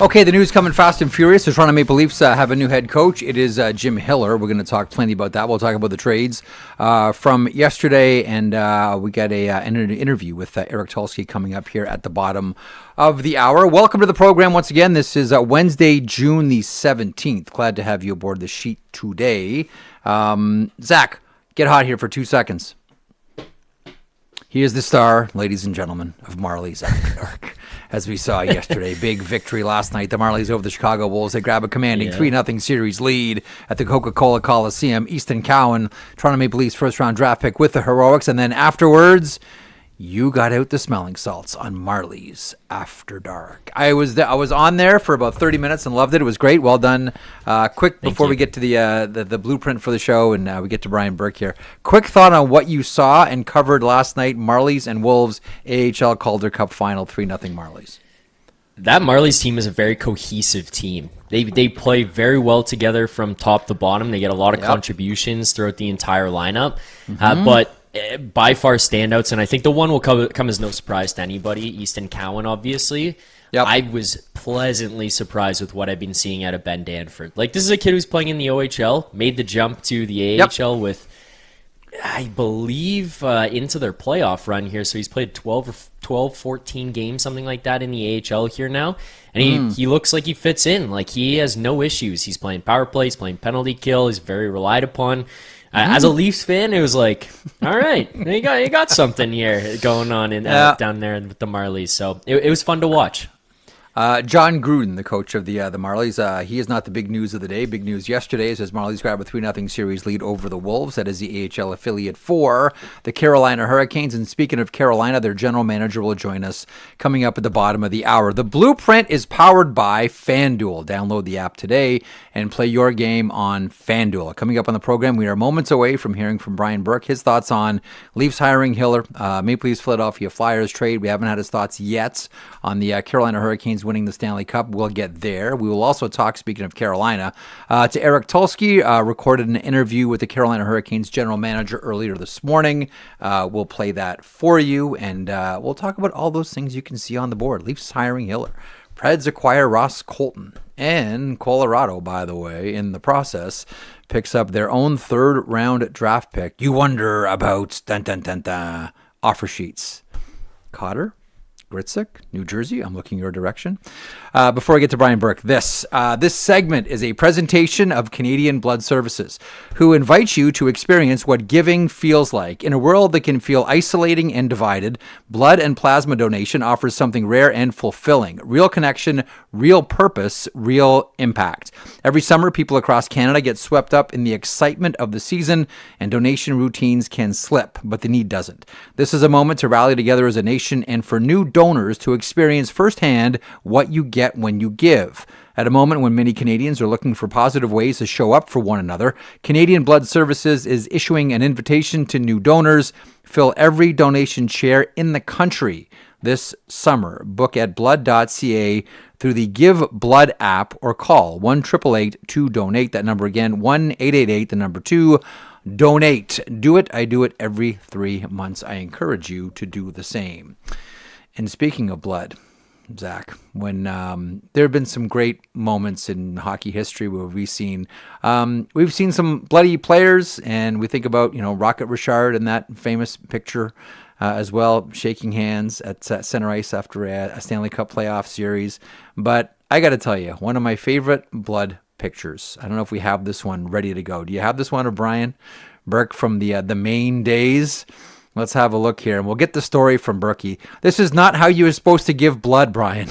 Okay, the news coming fast and furious. The Toronto Maple Leafs have a new head coach. It is Jim Hiller. We're going to talk plenty about that. We'll talk about the trades from yesterday, and we got an interview with Eric Tulsky coming up here at the bottom of the hour. Welcome to the program once again. This is Wednesday, June the 17th. Glad to have you aboard the sheet today. Zach, get hot here for 2 seconds. He is the star, ladies and gentlemen, of Marley's After Dark. As we saw yesterday, big victory last night. The Marlies over the Chicago Wolves. They grab a commanding 3-0 series lead at the Coca-Cola Coliseum. Easton Cowan, Toronto Maple Leafs first-round draft pick with the Heroics. And then afterwards, you got out the smelling salts on Marley's After Dark. I was on there for about 30 minutes and loved it. It was great. Well done. Quick, before we get to the blueprint for the show and we get to Brian Burke here. Quick thought on what you saw and covered last night, Marlies and Wolves, AHL Calder Cup final, 3-0 Marlies. That Marlies team is a very cohesive team. They play very well together from top to bottom. They get a lot of contributions throughout the entire lineup. But by far standouts, and I think the one will come as no surprise to anybody, Easton Cowan, obviously. Yep. I was pleasantly surprised with what I've been seeing out of Ben Danford. Like, this is a kid who's playing in the OHL, made the jump to the AHL with, I believe, into their playoff run here. So he's played 14 games, something like that, in the AHL here now. And he looks like he fits in. Like, he has no issues. He's playing power play, he's playing penalty kill, he's very relied upon. As a Leafs fan, it was like, all right, you got something here going on down there with the Marlies. So it was fun to watch. John Gruden, the coach of the Marlies, he is not the big news of the day. Big news yesterday is as Marlies grab a 3-0 series lead over the Wolves. That is the AHL affiliate for the Carolina Hurricanes. And speaking of Carolina, their general manager will join us coming up at the bottom of the hour. The blueprint is powered by FanDuel. Download the app today and play your game on FanDuel. Coming up on the program, we are moments away from hearing from Brian Burke, his thoughts on Leafs hiring Hiller, Maple Leafs Philadelphia Flyers trade. We haven't had his thoughts yet on the Carolina Hurricanes winning the Stanley Cup. We'll get there. We will also talk, speaking of Carolina, to Eric Tulsky, recorded an interview with the Carolina Hurricanes general manager earlier this morning. We'll play that for you, and we'll talk about all those things you can see on the board. Leafs hiring Hiller. Preds acquire Ross Colton. And Colorado, by the way, in the process, picks up their own third-round draft pick. You wonder about offer sheets. Cotter? Gritsik, New Jersey. I'm looking your direction. Before I get to Brian Burke, this segment is a presentation of Canadian Blood Services, who invites you to experience what giving feels like. In a world that can feel isolating and divided, blood and plasma donation offers something rare and fulfilling. Real connection, real purpose, real impact. Every summer, people across Canada get swept up in the excitement of the season, and donation routines can slip, but the need doesn't. This is a moment to rally together as a nation and for new donors to experience firsthand what you get when you give. At a moment when many Canadians are looking for positive ways to show up for one another, Canadian Blood Services is issuing an invitation to new donors. Fill every donation chair in the country this summer. Book at blood.ca through the Give Blood app or call 1-888-2-DONATE. That number again, 1-888, 2-DONATE. Do it. I do it every 3 months. I encourage you to do the same. And speaking of blood, Zach, when there have been some great moments in hockey history where we've seen some bloody players, and we think about Rocket Richard and that famous picture as well, shaking hands at center ice after a Stanley Cup playoff series. But I got to tell you, one of my favorite blood pictures. I don't know if we have this one ready to go. Do you have this one, or Brian Burke from the Maine days? Let's have a look here, and we'll get the story from Berkey. This is not how you are supposed to give blood, Brian.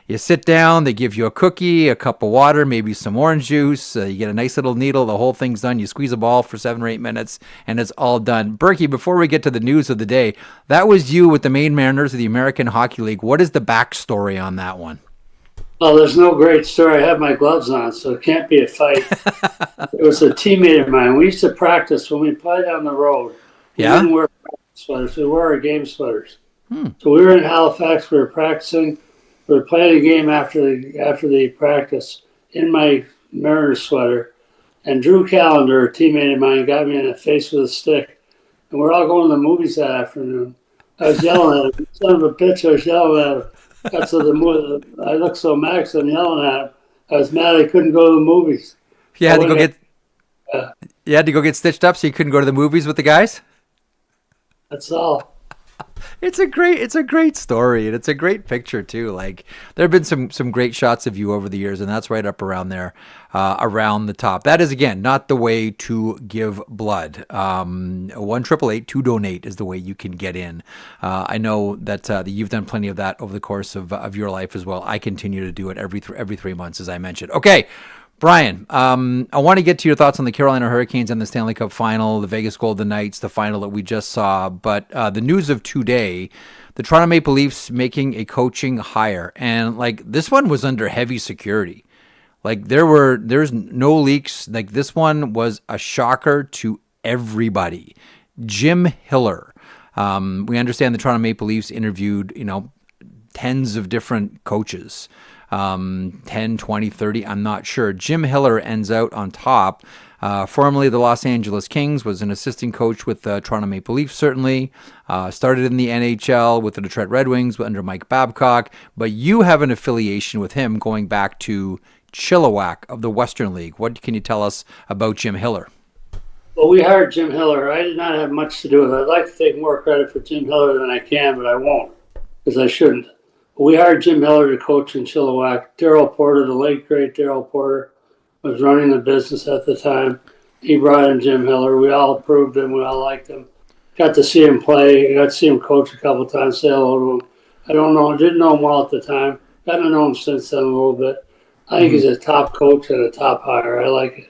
You sit down, they give you a cookie, a cup of water, maybe some orange juice. You get a nice little needle. The whole thing's done. You squeeze a ball for 7 or 8 minutes, and it's all done. Berkey, before we get to the news of the day, that was you with the Maine Mariners of the American Hockey League. What is the backstory on that one? Well, there's no great story. I have my gloves on, so it can't be a fight. It was a teammate of mine. We used to practice when we played on the road. We didn't wear sweaters. We wore our game sweaters. So we were in Halifax. We were practicing. We were playing a game after the practice in my Mariners sweater. And Drew Callender, a teammate of mine, got me in the face with a stick. And we're all going to the movies that afternoon. I was yelling at him. Son of a bitch, I was yelling at him. That's so the movie. I looked so mad 'cause I'm yelling at him. I was mad I couldn't go to the movies. You had to go get. Yeah. You had to go get stitched up so you couldn't go to the movies with the guys. That's all. It's a great story, and it's a great picture too. Like there have been some great shots of you over the years, and that's right up around there, around the top. That is again not the way to give blood. 1-888-2-DONATE is the way you can get in. I know that you've done plenty of that over the course of your life as well. I continue to do it every 3 months, as I mentioned. Okay. Brian, I want to get to your thoughts on the Carolina Hurricanes and the Stanley Cup final, the Vegas Golden Knights, the final that we just saw. But the news of today, the Toronto Maple Leafs making a coaching hire. And like this one was under heavy security. Like there's no leaks. Like this one was a shocker to everybody. Jim Hiller. We understand the Toronto Maple Leafs interviewed, tens of different coaches. 10, 20, 30, I'm not sure. Jim Hiller ends out on top. Formerly the Los Angeles Kings, was an assistant coach with the Toronto Maple Leafs, certainly. Started in the NHL with the Detroit Red Wings under Mike Babcock. But you have an affiliation with him going back to Chilliwack of the Western League. What can you tell us about Jim Hiller? Well, we hired Jim Hiller. I did not have much to do with it. I'd like to take more credit for Jim Hiller than I can, but I won't because I shouldn't. We hired Jim Hiller to coach in Chilliwack. Daryl Porter, the late great Daryl Porter, was running the business at the time. He brought in Jim Hiller. We all approved him. We all liked him. Got to see him play. Got to see him coach a couple of times, say hello to him. I don't know. Didn't know him well at the time. Got to know him since then a little bit. I think he's a top coach and a top hire. I like it.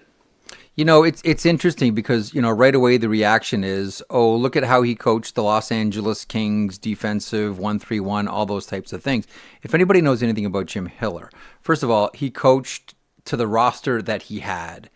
It's interesting because, right away the reaction is, oh, look at how he coached the Los Angeles Kings defensive 1-3-1, all those types of things. If anybody knows anything about Jim Hiller, first of all, he coached to the roster that he had.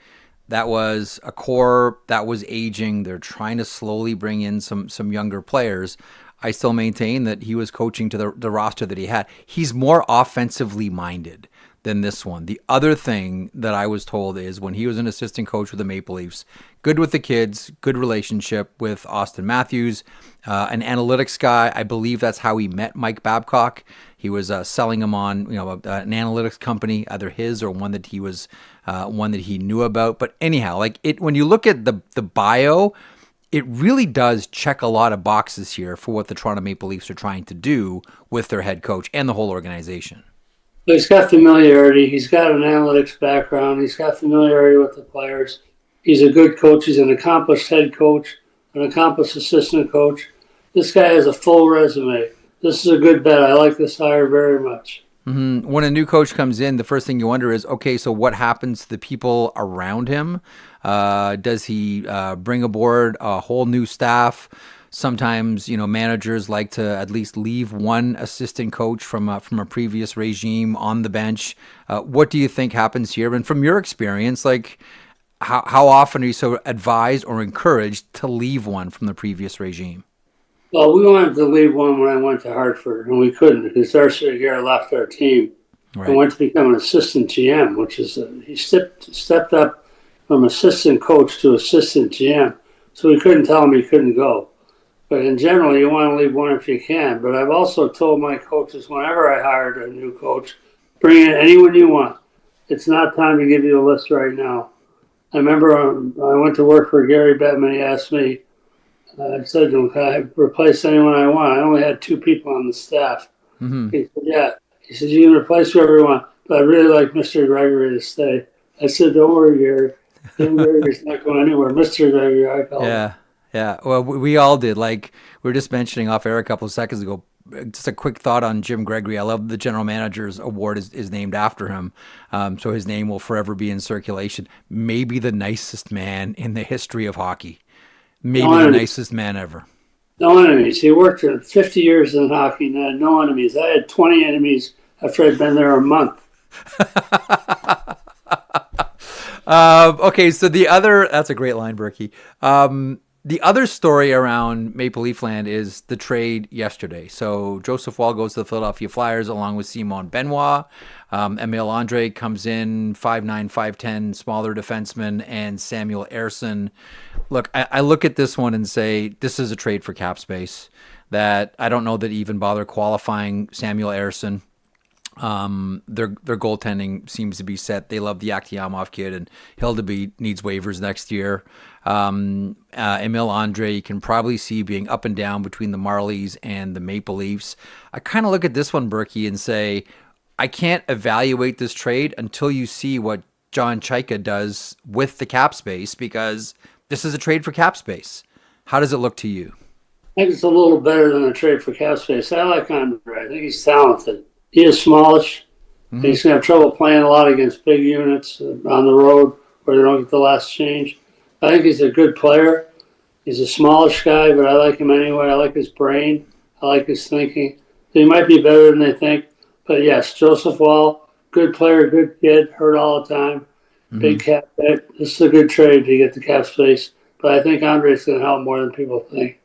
That was a core that was aging. They're trying to slowly bring in some younger players. I still maintain that he was coaching to the roster that he had. He's more offensively minded than this one. The other thing that I was told is when he was an assistant coach with the Maple Leafs, good with the kids, good relationship with Austin Matthews, an analytics guy. I believe that's how he met Mike Babcock. He was selling him on, an analytics company, either his or one that he was, one that he knew about. But anyhow, when you look at the bio, it really does check a lot of boxes here for what the Toronto Maple Leafs are trying to do with their head coach and the whole organization. He's got familiarity. He's got an analytics background. He's got familiarity with the players. He's a good coach. He's an accomplished head coach, an accomplished assistant coach. This guy has a full resume. This is a good bet. I like this hire very much. Mm-hmm. When a new coach comes in, the first thing you wonder is, okay, so what happens to the people around him? Does he bring aboard a whole new staff? Sometimes, managers like to at least leave one assistant coach from a previous regime on the bench. What do you think happens here? And from your experience, how often are you so advised or encouraged to leave one from the previous regime? Well, we wanted to leave one when I went to Hartford, and we couldn't because Darcy Aguirre left our team and went to become an assistant GM, which is he stepped up from assistant coach to assistant GM. So we couldn't tell him he couldn't go. But in general, you want to leave one if you can. But I've also told my coaches whenever I hired a new coach, bring in anyone you want. It's not time to give you a list right now. I remember I went to work for Gary Bettman. He asked me, I said to him, can I replace anyone I want? I only had 2 people on the staff. Mm-hmm. He said, yeah. He said, you can replace whoever you want, but I'd really like Mr. Gregory to stay. I said, don't worry, Gary. Jim Gregory's not going anywhere. Mr. Gregory, I call him. Yeah. Well, we all did. Like we were just mentioning off air a couple of seconds ago, just a quick thought on Jim Gregory. I love the general manager's award is named after him. So his name will forever be in circulation. Maybe the nicest man in the history of hockey. Maybe the nicest man ever. No enemies. He worked for 50 years in hockey and had no enemies. I had 20 enemies after I'd been there a month. Okay, so that's a great line, Berkey. The other story around Maple Leaf Land is the trade yesterday. So Joseph Woll goes to the Philadelphia Flyers along with Simon Benoit. Emile Andre comes in, 5'9", 5'10", smaller defenseman, and Samuel Ersson. Look, I look at this one and say this is a trade for cap space that I don't know that even bother qualifying Samuel Ersson. Their goaltending seems to be set. They love the Akhtiamov kid, and Hildeby needs waivers next year. Emil Andre, you can probably see being up and down between the Marlies and the Maple Leafs. I kind of look at this one, Berkey, and say, I can't evaluate this trade until you see what John Chaika does with the cap space, because this is a trade for cap space. How does it look to you? I think it's a little better than a trade for cap space. I like Andre. I think he's talented. He is smallish. Mm-hmm. He's going to have trouble playing a lot against big units on the road where they don't get the last change. I think he's a good player. He's a smallish guy, but I like him anyway. I like his brain. I like his thinking. So he might be better than they think. But yes, Joseph Woll, good player, good kid, hurt all the time. Mm-hmm. Big cap hit. This is a good trade to get the cap space. But I think Andre's going to help more than people think.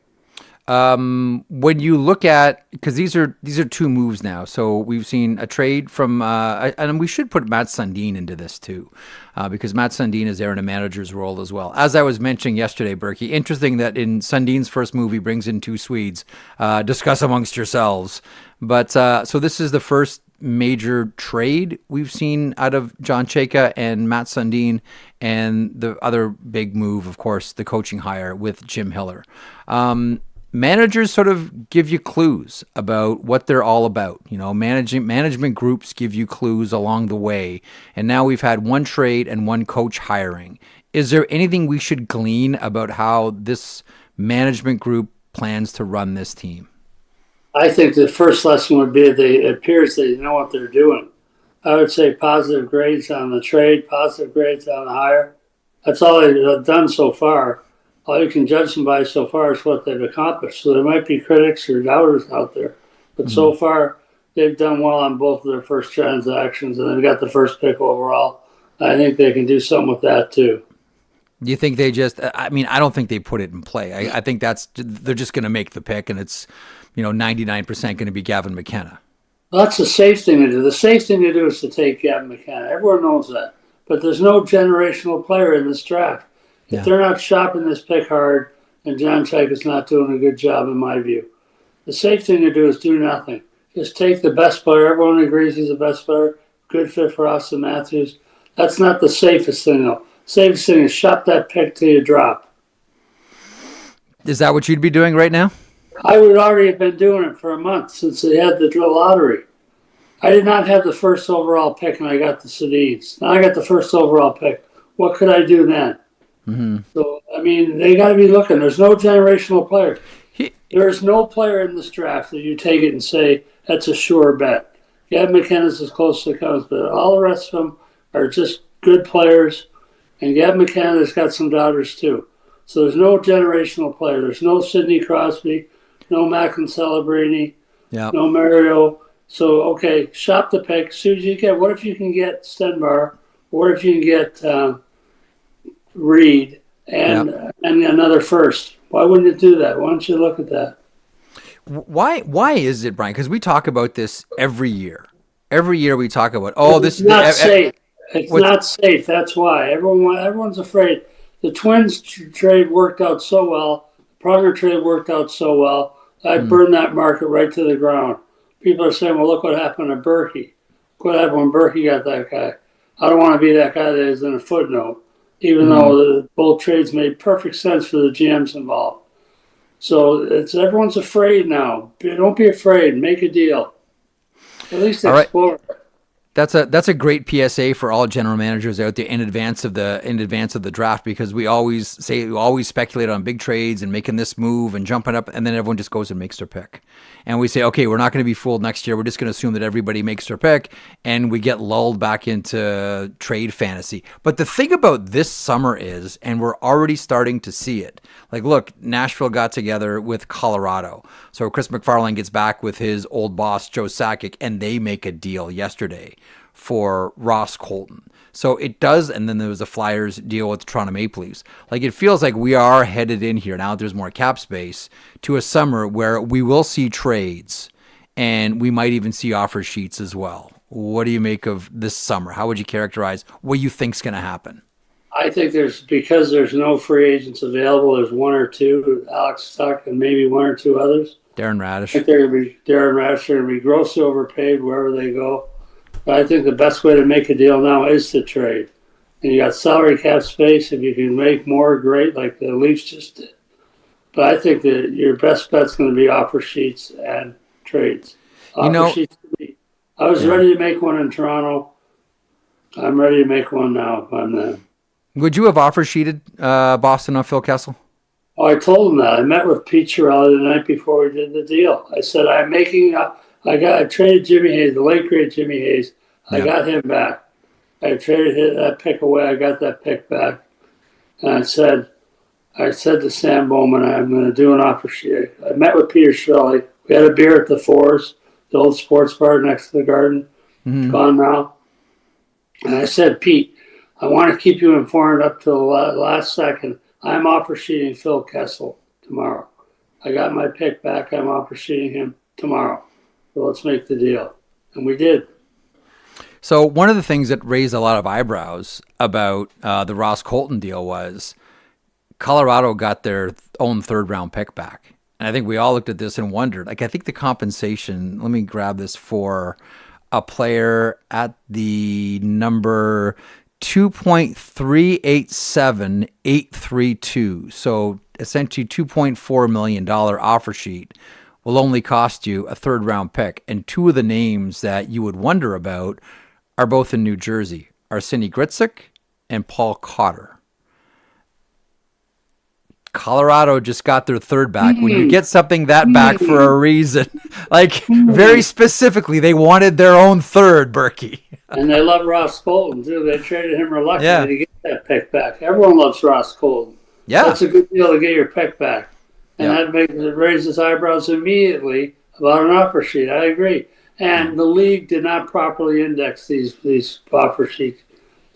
When you look at, because these are two moves now, so we've seen a trade from, and we should put Matt Sundin into this too, because Matt Sundin is there in a manager's role as well. As I was mentioning yesterday, Berkey, interesting that in Sundin's first move, he brings in two Swedes. Discuss amongst yourselves. But so this is the first major trade we've seen out of John Chaika and Matt Sundin, and the other big move, of course, the coaching hire with Jim Hiller. Managers sort of give you clues about what they're all about. You know, management groups give you clues along the way. And now we've had one trade and one coach hiring. Is there anything we should glean about how this management group plans to run this team? I think the first lesson would be it appears they know what they're doing. I would say positive grades on the trade, positive grades on the hire. That's all they've done so far. All you can judge them by so far is what they've accomplished. So there might be critics or doubters out there. But so far, they've done well on both of their first transactions, and they've got the first pick overall. I think they can do something with that, too. Do you think they just, I mean, I don't think they put it in play. I think they're just going to make the pick, and it's, 99% going to be Gavin McKenna. Well, that's the safe thing to do. The safe thing to do is to take Gavin McKenna. Everyone knows that. But there's no generational player in this draft. If they're not shopping this pick hard, and John Chaika's not doing a good job, in my view, the safe thing to do is do nothing. Just take the best player. Everyone agrees he's the best player. Good fit for Austin Matthews. That's not the safest thing, though. Safest thing is shop that pick till you drop. Is that what you'd be doing right now? I would already have been doing it for a month since they had the drill lottery. I did not have the first overall pick, and I got the Sedins. Now I got the first overall pick. What could I do then? Mm-hmm. So, I mean, they got to be looking. There's no generational player. There's no player in this draft that you take it and say, that's a sure bet. Gavin McKenna's as close as it comes, but all the rest of them are just good players. And Gavin McKenna has got some doubters, too. So there's no generational player. There's no Sidney Crosby, no Macklin Celebrini, no Mario. So, okay, shop the pick. As soon as you get, what if you can get Stenbar? What if you can get Reed and another first? Why wouldn't you do that? Why don't you look at that? Why is it, Brian? Because we talk about this every year. Every year we talk about, this is not safe. It's not safe. That's why everyone's afraid. The Twins trade worked out so well. The Pronger trade worked out so well. I'd burn that market right to the ground. People are saying, well, look what happened to Berkey. Look what happened when Berkey got that guy. I don't want to be that guy that is in a footnote, even though both trades made perfect sense for the GMs involved. So everyone's afraid now. Don't be afraid. Make a deal. At least explore. Right. That's a great PSA for all general managers out there in advance of the draft, because we always speculate on big trades and making this move and jumping up, and then everyone just goes and makes their pick. And we say, okay, we're not going to be fooled next year. We're just going to assume that everybody makes their pick, and we get lulled back into trade fantasy. But the thing about this summer is, and we're already starting to see it, like, look, Nashville got together with Colorado. So Chris McFarland gets back with his old boss, Joe Sakic, and they make a deal yesterday for Ross Colton. So it does, and then there was a Flyers deal with the Toronto Maple Leafs. Like, it feels like we are headed in here, now that there's more cap space, to a summer where we will see trades, and we might even see offer sheets as well. What do you make of this summer? How would you characterize what you think's going to happen? I think because there's no free agents available, there's one or two, Alex Tuck and maybe one or two others. Darren Radish. I think Darren Radish are going to be grossly overpaid wherever they go. But I think the best way to make a deal now is to trade. And you got salary cap space. If you can make more, great, like the Leafs just did. But I think that your best bet's going to be offer sheets and trades. Offer sheets to me. I was ready to make one in Toronto. I'm ready to make one now if I'm them. Would you have offer sheeted Boston on Phil Kessel? Oh, I told him that. I met with Pete Chiarelli the night before we did the deal. I said, I traded Jimmy Hayes, the late great Jimmy Hayes. I got him back. I traded that pick away. I got that pick back. And I said to Sam Bowman, I'm going to do an offer sheet. I met with Peter Chiarelli. We had a beer at the Fours, the old sports bar next to the Garden. It's gone now. And I said, Pete, I want to keep you informed up till the last second. I'm offer sheeting Phil Kessel tomorrow. I got my pick back. I'm offer sheeting him tomorrow. So let's make the deal. And we did. So one of the things that raised a lot of eyebrows about the Ross Colton deal was Colorado got their own third-round pick back. And I think we all looked at this and wondered, like, I think the compensation, let me grab this for a player at the number 2.387832. So essentially $2.4 million offer sheet will only cost you a third round pick. And two of the names that you would wonder about are both in New Jersey, Arsenij Gricic and Paul Cotter. Colorado just got their third back. When you get something that back for a reason, like very specifically, they wanted their own third, Berkey. And they love Ross Colton, too. They traded him reluctantly to get that pick back. Everyone loves Ross Colton. Yeah. That's a good deal to get your pick back. And that raises eyebrows immediately about an offer sheet. I agree. And the league did not properly index these offer sheets.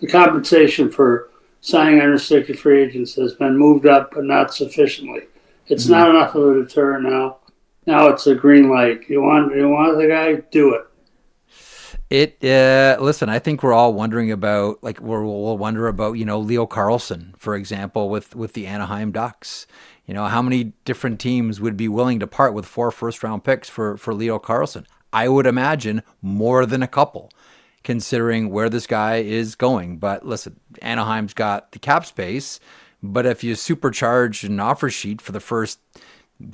The compensation for signing unrestricted free agents has been moved up, but not sufficiently. It's not enough of a deterrent now. Now it's a green light. You want the guy? Do it. Listen, I think we're all wondering about, like, we'll wonder about, Leo Carlsson, for example, with the Anaheim Ducks. How many different teams would be willing to part with 4 first-round picks for Leo Carlsson? I would imagine more than a couple, considering where this guy is going. But listen, Anaheim's got the cap space, but if you supercharge an offer sheet for the first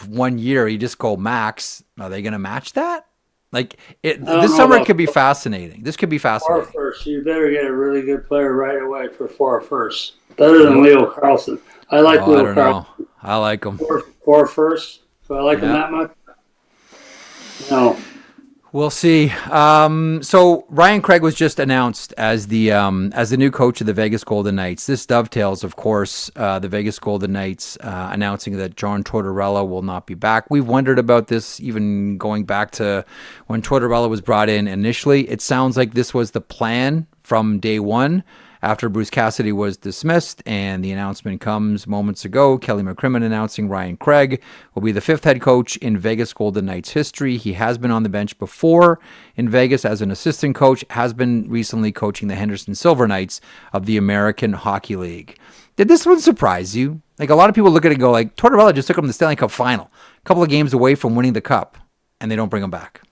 1 year, you just go max, are they going to match that? Like, this summer it could be fascinating. This could be fascinating. 4 firsts. You better get a really good player right away for 4 firsts. Better than Leo Carlsson. I like Leo Carlsson. I like him. 4 firsts. Do I like him that much? No. We'll see. So Ryan Craig was just announced as the new coach of the Vegas Golden Knights. This dovetails, of course, the Vegas Golden Knights announcing that John Tortorella will not be back. We've wondered about this even going back to when Tortorella was brought in initially. It sounds like this was the plan from day one. After Bruce Cassidy was dismissed, and the announcement comes moments ago, Kelly McCrimmon announcing Ryan Craig will be the 5th head coach in Vegas Golden Knights history. He has been on the bench before in Vegas as an assistant coach, has been recently coaching the Henderson Silver Knights of the American Hockey League. Did this one surprise you? Like, a lot of people look at it and go, like, Tortorella just took him to the Stanley Cup final, a couple of games away from winning the Cup, and they don't bring him back.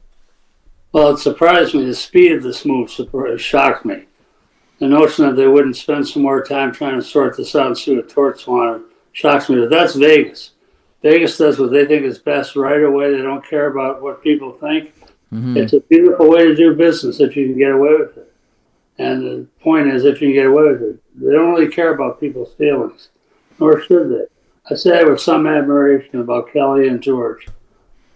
Well, it surprised me. The speed of this move shocked me. The notion that they wouldn't spend some more time trying to sort this out and see what Torts wanted shocks me. But that's Vegas. Vegas does what they think is best right away. They don't care about what people think. Mm-hmm. It's a beautiful way to do business if you can get away with it. And the point is, if you can get away with it, they don't really care about people's feelings, nor should they. I say that with some admiration about Kelly and George.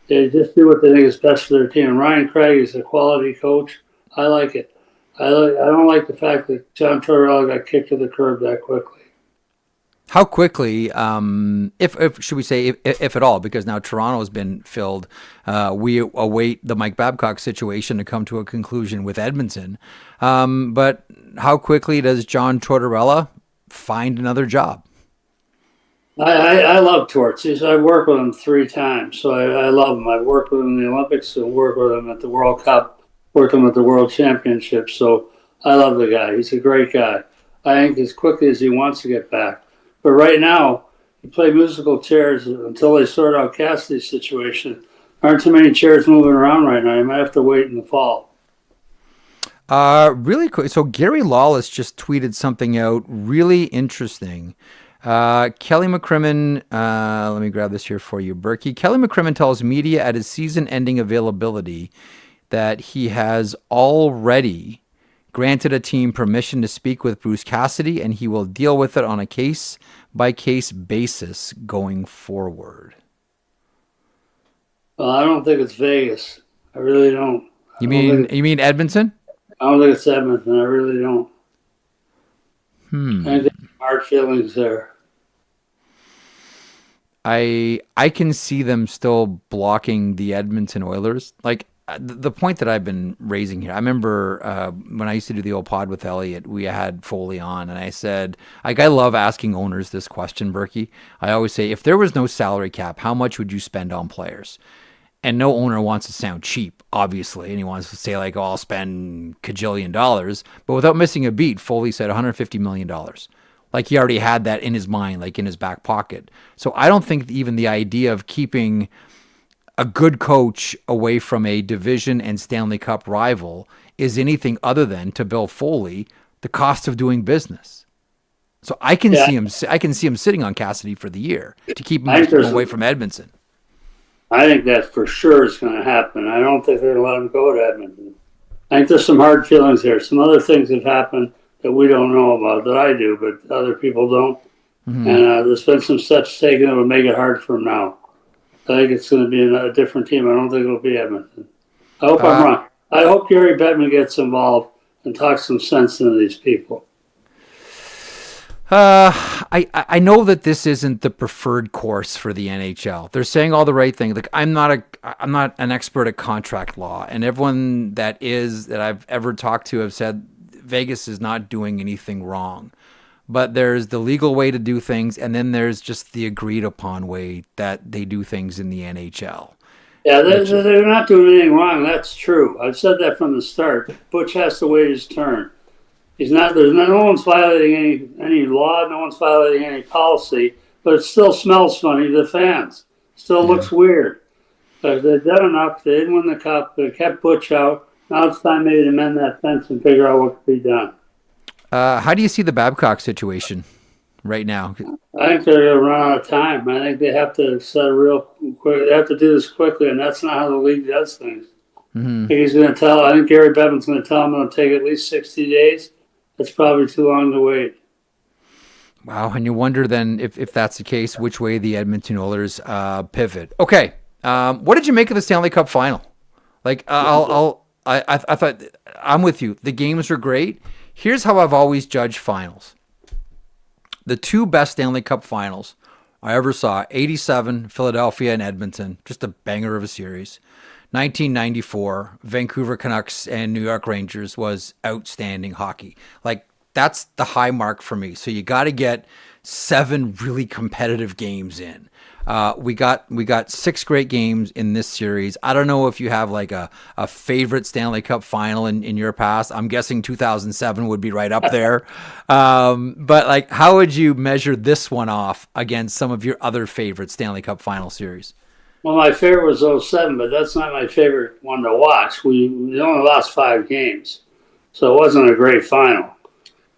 They just do what they think is best for their team. And Ryan Craig is a quality coach. I like it. I don't like the fact that John Tortorella got kicked to the curb that quickly. How quickly, if should we say, if at all, because now Toronto has been filled, we await the Mike Babcock situation to come to a conclusion with Edmonton. But how quickly does John Tortorella find another job? I love Torts. I've worked with him 3 times, so I love him. I've worked with him in the Olympics and worked with him at the World Cup. Worked him at the World Championship, so I love the guy. He's a great guy. I think as quickly as he wants to get back. But right now, you play musical chairs until they sort out Cassidy's situation. Aren't too many chairs moving around right now. You might have to wait in the fall. Really cool. So Gary Lawless just tweeted something out really interesting. Kelly McCrimmon, let me grab this here for you, Berkey. Kelly McCrimmon tells media at his season-ending availability that he has already granted a team permission to speak with Bruce Cassidy, and he will deal with it on a case-by-case basis going forward. Well, I don't think it's Vegas. I really don't. You mean Edmonton? I don't think it's Edmonton. I really don't. I think hard feelings there. I can see them still blocking the Edmonton Oilers. Like, the point that I've been raising here, I remember when I used to do the old pod with Elliot, we had Foley on, and I said, like, I love asking owners this question, Berkey. I always say, if there was no salary cap, how much would you spend on players? And no owner wants to sound cheap, obviously, and he wants to say, like, oh, I'll spend $1 kajillion. But without missing a beat, Foley said $150 million. Like, he already had that in his mind, like in his back pocket. So I don't think even the idea of keeping a good coach away from a division and Stanley Cup rival is anything other than, to Bill Foley, the cost of doing business. So I can see him. I can see him sitting on Cassidy for the year to keep him away from Edmonton. I think that for sure is going to happen. I don't think they're going to let him go to Edmonton. I think there's some hard feelings there. Some other things have happened that we don't know about, that I do, but other people don't. Mm-hmm. And there's been some steps taken that will make it hard for him now. I think it's going to be a different team. I don't think it'll be Edmonton. I hope I'm wrong. I hope Gary Bettman gets involved and talks some sense into these people. I know that this isn't the preferred course for the NHL. They're saying all the right things. Like, I'm not an expert at contract law, and everyone that I've ever talked to have said Vegas is not doing anything wrong. But there's the legal way to do things, and then there's just the agreed upon way that they do things in the NHL. Yeah, they're not doing anything wrong. That's true. I've said that from the start. Butch has to wait his turn. No one's violating any law. No one's violating any policy. But it still smells funny to the fans. Still looks weird. But they've done enough. They didn't win the cup. They kept Butch out. Now it's time maybe to mend that fence and figure out what can be done. How do you see the Babcock situation right now? I think they're going to run out of time. I think they have to set a real quick. They have to do this quickly, and that's not how the league does things. Mm-hmm. I think Gary Bettman's going to tell him it'll take at least 60 days. It's probably too long to wait. Wow, and you wonder then if that's the case, which way the Edmonton Oilers pivot. Okay, what did you make of the Stanley Cup final? Like, I thought, I'm with you. The games were great. Here's how I've always judged finals. The two best Stanley Cup finals I ever saw, 87, Philadelphia and Edmonton, just a banger of a series. 1994, Vancouver Canucks and New York Rangers was outstanding hockey. Like, that's the high mark for me. So you got to get 7 really competitive games in. We got 6 great games in this series. I don't know if you have like a favorite Stanley Cup final in your past. I'm guessing 2007 would be right up there. But like, how would you measure this one off against some of your other favorite Stanley Cup final series? Well, my favorite was 07, but that's not my favorite one to watch. We only lost 5 games, so it wasn't a great final.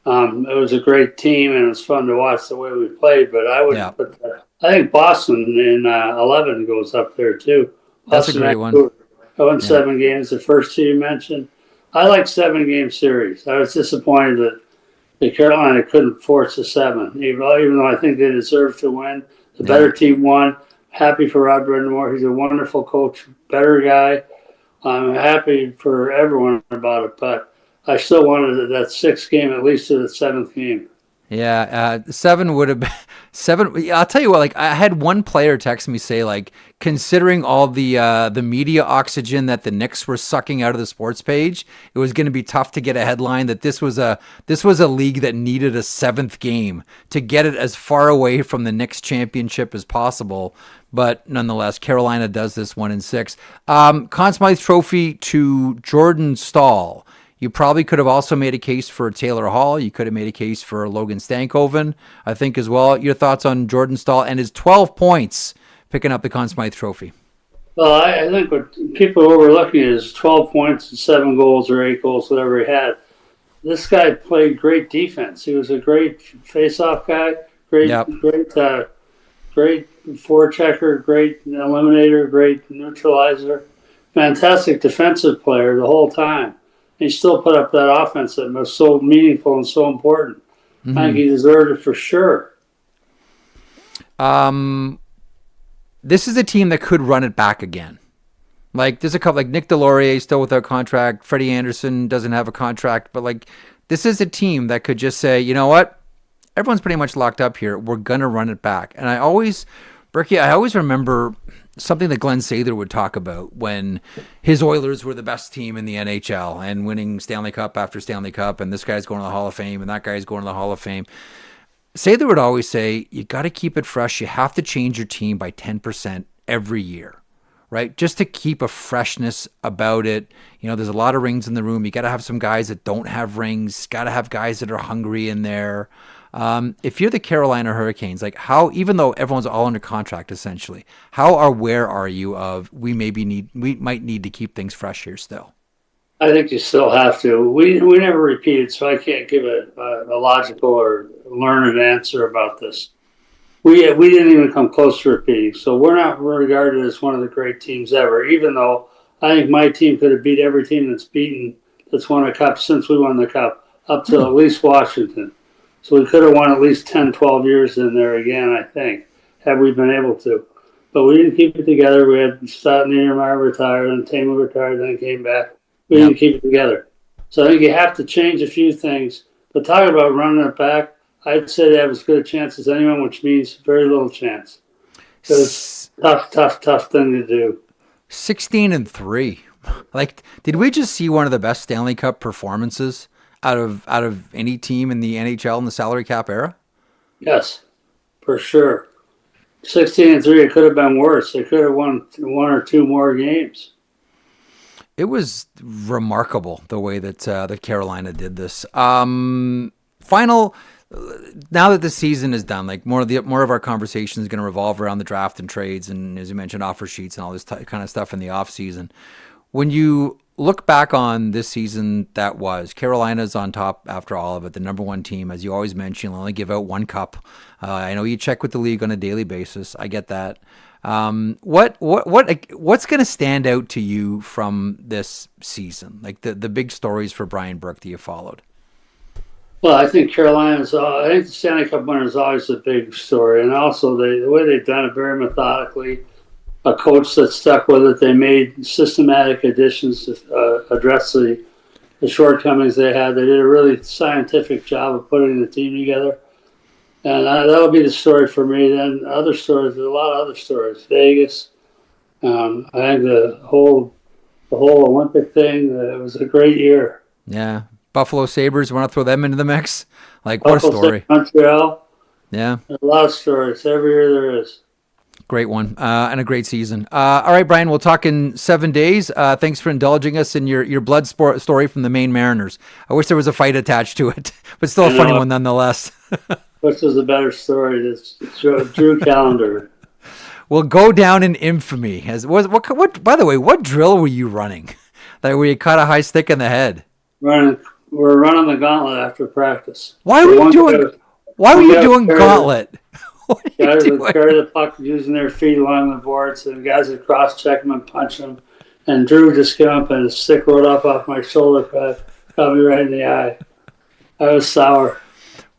It was a great team, and it was fun to watch the way we played, but I think Boston in 11 goes up there, too. That's a great one. I won 7 games, the first 2 you mentioned. I like 7-game series. I was disappointed that the Carolina couldn't force a 7, even though I think they deserved to win. The better team won. Happy for Rod Brindamore. He's a wonderful coach, better guy. I'm happy for everyone about it, but I still wanted that 6th game at least to the 7th game. Yeah, 7 would have been 7. I'll tell you what, like, I had one player text me say, like, considering all the media oxygen that the Knicks were sucking out of the sports page, it was going to be tough to get a headline that this was a league that needed a 7th game to get it as far away from the Knicks championship as possible. But nonetheless, Carolina does this 1-6. Conn Smythe Trophy to Jordan Staal. You probably could have also made a case for Taylor Hall. You could have made a case for Logan Stankoven, I think, as well. Your thoughts on Jordan Staal and his 12 points picking up the Conn Smythe Trophy? Well, I think what people are overlooking is 12 points and 7 goals or 8 goals, whatever he had. This guy played great defense. He was a great face-off guy, great, Yep. great forechecker, great eliminator, great neutralizer, fantastic defensive player the whole time. He still put up that offense that was so meaningful and so important. I think he deserved it for sure. This is a team that could run it back again. Like, there's a couple, like Nick Delorier still without contract. Freddie Anderson doesn't have a contract. But, like, this is a team that could just say, you know what? Everyone's pretty much locked up here. We're going to run it back. And I always remember something that Glenn Sather would talk about when his Oilers were the best team in the NHL and winning Stanley Cup after Stanley Cup. And this guy's going to the Hall of Fame and that guy's going to the Hall of Fame. Sather would always say, you got to keep it fresh. You have to change your team by 10% every year, right? Just to keep a freshness about it. You know, there's a lot of rings in the room. You got to have some guys that don't have rings. Got to have guys that are hungry in there. If you're the Carolina Hurricanes, like how, even though everyone's all under contract essentially, how aware are you of we might need to keep things fresh here still? I think you still have to. We never repeated, so I can't give a logical or learned answer about this. We didn't even come close to repeating, so we're not regarded as one of the great teams ever. Even though I think my team could have beat every team that's won a cup since we won the cup, up to at least Washington. So we could have won at least 10, 12 years in there again, I think, had we been able to. But we didn't keep it together. We had Niedermayer retired, and Tamer retired, then came back. We didn't keep it together. So I think you have to change a few things. But talking about running it back, I'd say they have as good a chance as anyone, which means very little chance. Because tough thing to do. 16-3. Like, did we just see one of the best Stanley Cup performances out of any team in the NHL in the salary cap era? Yes, for sure. 16-3, it could have been worse. They could have won 1 or 2 more games. It was remarkable the way that Carolina did this. Now that the season is done, like more of our conversation is going to revolve around the draft and trades, and as you mentioned, offer sheets and all this kind of stuff in the off season. When you look back on this season, that was Carolina's on top after all of it, the number one team, as you always mention. You'll only give out 1 cup. I know you check with the league on a daily basis. I get that. What's going to stand out to you from this season? Like the big stories for Brian Burke that you followed? Well, I think I think the Stanley Cup winner is always a big story. And also the way they've done it very methodically, a coach that stuck with it. They made systematic additions to address the shortcomings they had. They did a really scientific job of putting the team together. And that'll be the story for me. Then other stories, there's a lot of other stories. Vegas, I think the whole Olympic thing, it was a great year. Yeah. Buffalo Sabres, want to throw them into the mix? Like, what a story. Montreal. Yeah. There's a lot of stories. Every year there is. Great one, and a great season. All right, Brian, we'll talk in 7 days. Thanks for indulging us in your blood story from the Maine Mariners. I wish there was a fight attached to it, but still a funny one nonetheless. Which is a better story? This Drew Calendar. Will go down in infamy. What? By the way, what drill were you running? That where you caught a high stick in the head? We're running the gauntlet after practice. Why were you doing gauntlet? Guys would carry the puck using their feet along the boards, and guys would cross-check them and punch them. And Drew just came up and a stick rolled up off my shoulder pad, got me right in the eye. I was sour.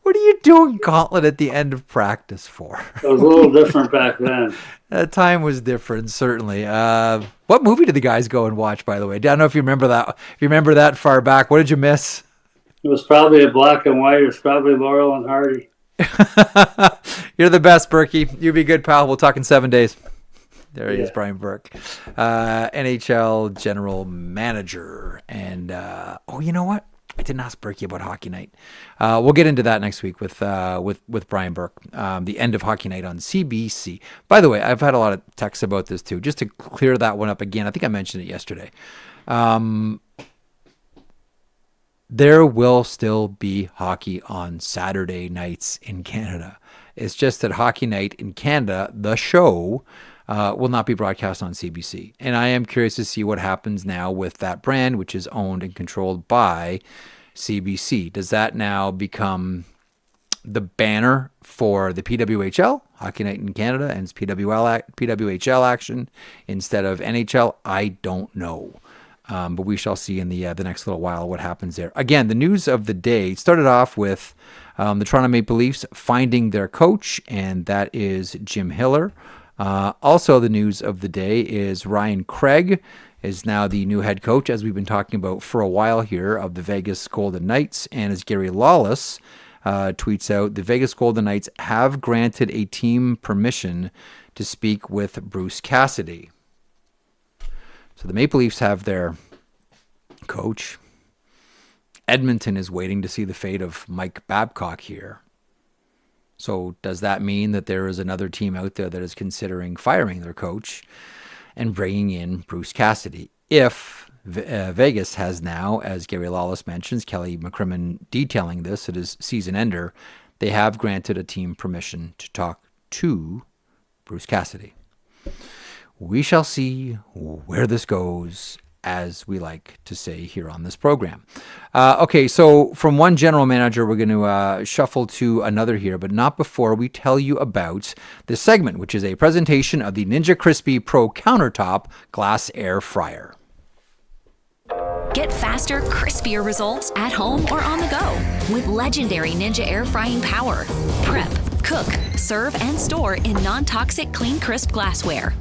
What are you doing gauntlet at the end of practice for? It was a little different back then. That time was different, certainly. What movie did the guys go and watch, by the way? I don't know if you remember that. If you remember that far back, what did you miss? It was probably a black and white. It was probably Laurel and Hardy. You're the best, Berkey. You be good, pal. We'll talk in 7 days. There he is, Brian Burke, NHL general manager. And you know what? I didn't ask Berkey about Hockey Night. We'll get into that next week with Brian Burke. The end of Hockey Night on CBC. By the way, I've had a lot of texts about this too. Just to clear that one up again, I think I mentioned it yesterday. There will still be hockey on Saturday nights in Canada. It's just that Hockey Night in Canada, the show, will not be broadcast on CBC. And I am curious to see what happens now with that brand, which is owned and controlled by CBC. Does that now become the banner for the PWHL, Hockey Night in Canada, and its PWHL action instead of NHL? I don't know. But we shall see in the next little while what happens there. Again, the news of the day started off with the Toronto Maple Leafs finding their coach, and that is Jim Hiller. Also, the news of the day is Ryan Craig is now the new head coach, as we've been talking about for a while here, of the Vegas Golden Knights. And as Gary Lawless tweets out, the Vegas Golden Knights have granted a team permission to speak with Bruce Cassidy. So the Maple Leafs have their coach. Edmonton is waiting to see the fate of Mike Babcock here. So does that mean that there is another team out there that is considering firing their coach and bringing in Bruce Cassidy? If Vegas has now, as Gary Lawless mentions, Kelly McCrimmon detailing this at his season ender, they have granted a team permission to talk to Bruce Cassidy. We shall see where this goes, as we like to say here on this program. Okay, so from one general manager, we're going to shuffle to another here, but not before we tell you about this segment, which is a presentation of the Ninja Crispi Pro Countertop Glass Air Fryer. Get faster, crispier results at home or on the go with legendary Ninja air frying power. Prep, cook, serve, and store in non-toxic, clean, crisp glassware.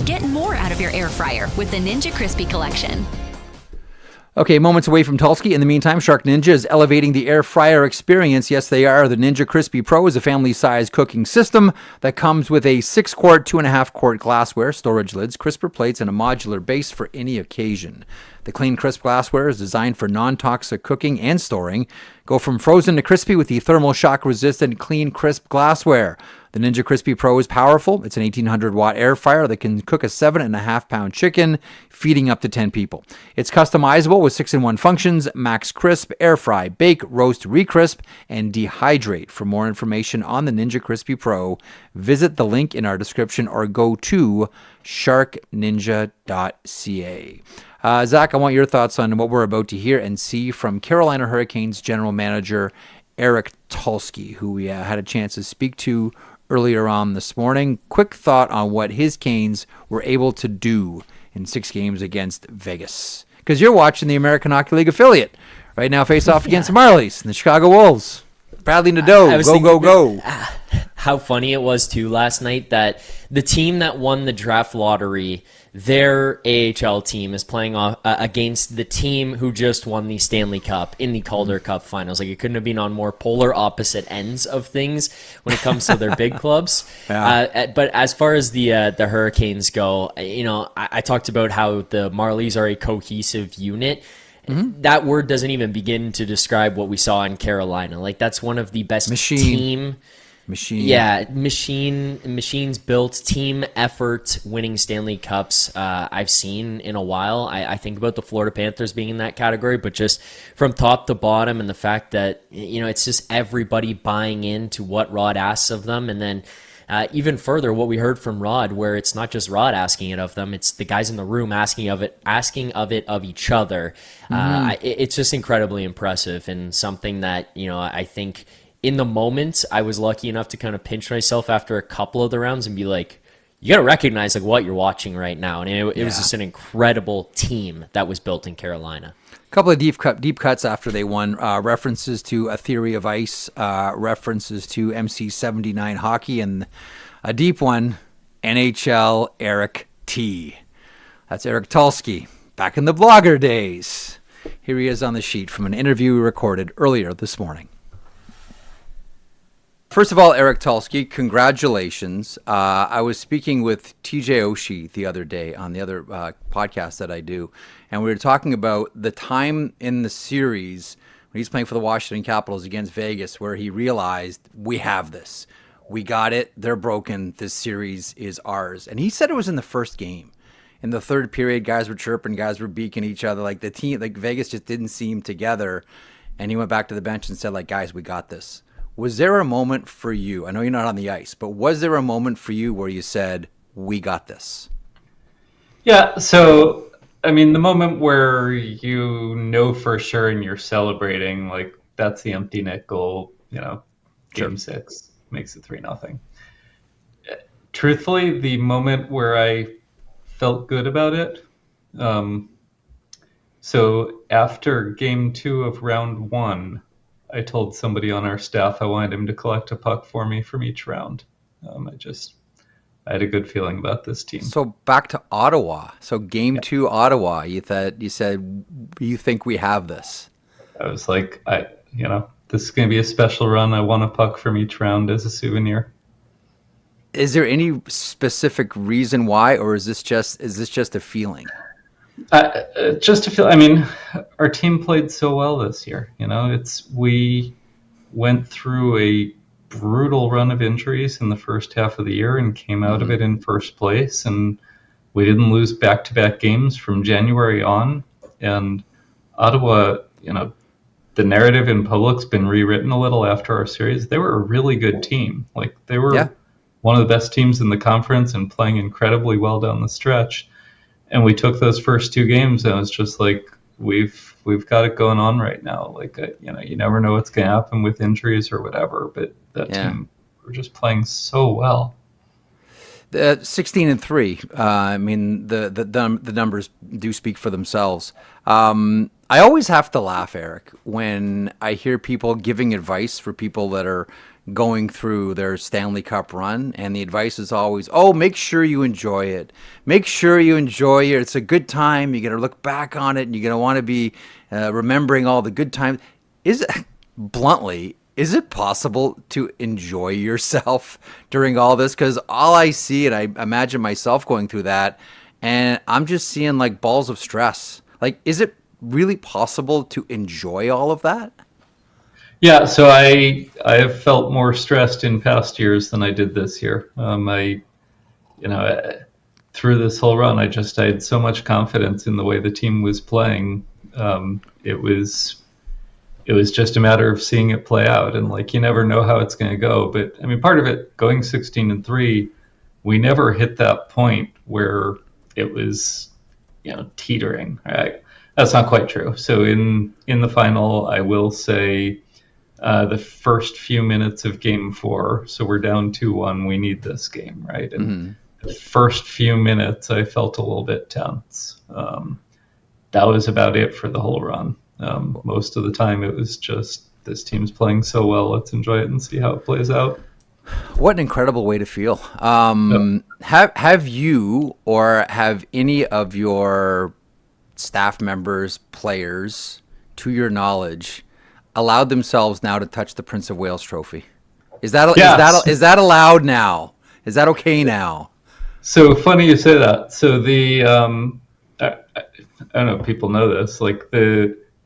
Get more out of your air fryer with the Ninja Crispi collection. Okay, moments away from Tulsky. In the meantime, Shark Ninja is elevating the air fryer experience. Yes, they are. The Ninja Crispi Pro is a family-size cooking system that comes with a 6-quart, 2.5-quart glassware, storage lids, crisper plates, and a modular base for any occasion. The clean, crisp glassware is designed for non-toxic cooking and storing. Go from frozen to crispy with the thermal shock-resistant, clean, crisp glassware. The Ninja Crispi Pro is powerful. It's an 1,800-watt air fryer that can cook a 7.5-pound chicken, feeding up to 10 people. It's customizable with 6-in-1 functions: max crisp, air fry, bake, roast, recrisp, and dehydrate. For more information on the Ninja Crispi Pro, visit the link in our description or go to sharkninja.ca. Zach, I want your thoughts on what we're about to hear and see from Carolina Hurricanes general manager Eric Tulsky, who we had a chance to speak to earlier on this morning. Quick thought on what his Canes were able to do in 6 games against Vegas. Because you're watching the American Hockey League affiliate right now, face off against the Marlies and the Chicago Wolves. Bradley Nadeau, go. How funny it was, too, last night that the team that won the draft lottery, their AHL team is playing against the team who just won the Stanley Cup in the Calder Cup finals. Like, it couldn't have been on more polar opposite ends of things when it comes to their big clubs. Yeah. But as far as the Hurricanes go, I talked about how the Marlies are a cohesive unit. Mm-hmm. That word doesn't even begin to describe what we saw in Carolina. Like, that's one of the best machines built, team effort, winning Stanley Cups I've seen in a while. I think about the Florida Panthers being in that category, but just from top to bottom, and the fact that it's just everybody buying into what Rod asks of them, and then even further, what we heard from Rod, where it's not just Rod asking it of them, it's the guys in the room asking of it of each other. It's just incredibly impressive, and something that I think in the moment I was lucky enough to kind of pinch myself after a couple of the rounds and be like, you got to recognize like what you're watching right now, and it was just an incredible team that was built in Carolina. A couple of deep cuts after they won. References to A Theory of Ice, references to MC79 hockey, and a deep one, NHL Eric T. That's Eric Tulsky, back in the blogger days. Here he is on the sheet from an interview we recorded earlier this morning. First of all, Eric Tulsky, congratulations. I was speaking with TJ Oshie the other day on the other podcast that I do, and we were talking about the time in the series when he's playing for the Washington Capitals against Vegas where he realized, we have this. We got it. They're broken. This series is ours. And he said it was in the first game. In the third period, guys were chirping, guys were beaking each other. Like the team, like Vegas just didn't seem together. And he went back to the bench and said, like, guys, we got this. Was there a moment for you, I know you're not on the ice, but was there a moment for you where you said, we got this? Yeah, so, I mean, the moment where you know for sure and you're celebrating, like, that's the empty net goal, game 6 makes it 3-0. Truthfully, the moment where I felt good about it, so after game 2 of round 1, I told somebody on our staff I wanted him to collect a puck for me from each round. I had a good feeling about this team. So back to Ottawa. So game 2, Ottawa. You said you think we have this. I was like, this is going to be a special run. I want a puck from each round as a souvenir. Is there any specific reason why, or is this just a feeling? Just a feel. I mean, our team played so well this year. We went through a brutal run of injuries in the first half of the year and came out of it in first place, and we didn't lose back-to-back games from January on. And Ottawa, the narrative in public's been rewritten a little after our series. They were a really good team. Like, they were one of the best teams in the conference and playing incredibly well down the stretch. And we took those first 2 games, and it's just like, we've got it going on right now. Like, you never know what's going to happen with injuries or whatever, but that team, we're just playing so well. 16-3. I mean, the numbers do speak for themselves. I always have to laugh, Eric, when I hear people giving advice for people that are going through their Stanley Cup run, and the advice is always, make sure you enjoy it. Make sure you enjoy it. It's a good time. You're going to look back on it, and you're going to want to be remembering all the good times. Bluntly, is it possible to enjoy yourself during all this? Because all I see, and I imagine myself going through that, and I'm just seeing like balls of stress. Like, is it really possible to enjoy all of that? Yeah, so I have felt more stressed in past years than I did this year. Through this whole run, I had so much confidence in the way the team was playing. It was just a matter of seeing it play out, and like, you never know how it's going to go. But I mean, part of it, going 16-3, we never hit that point where it was, teetering. Right? That's not quite true. So in the final, I will say, the first few minutes of game 4, so we're down 2-1, we need this game, right? And the first few minutes, I felt a little bit tense. That was about it for the whole run. Most of the time, it was just, this team's playing so well, let's enjoy it and see how it plays out. What an incredible way to feel. Have you, or have any of your staff members, players, to your knowledge, allowed themselves now to touch the Prince of Wales trophy? Is that allowed now? Is that okay now? So funny you say that. So I don't know if people know this, like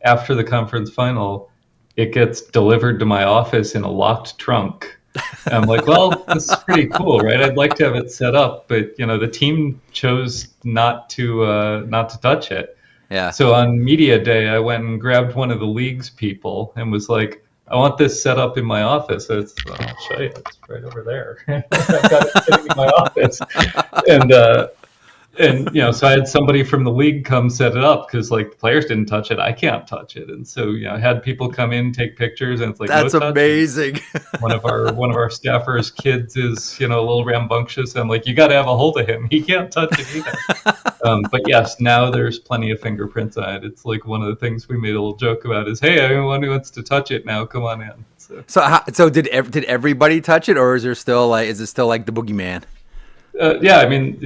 after the conference final, it gets delivered to my office in a locked trunk. And I'm like, well, this is pretty cool, right? I'd like to have it set up, but the team chose not to touch it. Yeah. So on media day, I went and grabbed one of the league's people and was like, I want this set up in my office. I'll show you. It's right over there. I've got it sitting in my office. And so I had somebody from the league come set it up because like the players didn't touch it. I can't touch it. And so, I had people come in, take pictures, and it's like, that's no amazing. one of our staffers' kids is, a little rambunctious. I'm like, you got to have a hold of him. He can't touch it either. But yes, now there's plenty of fingerprints on it. It's like one of the things we made a little joke about is, hey, anyone who wants to touch it now, come on in. So did everybody touch it, or is it still like the boogeyman? Yeah, I mean,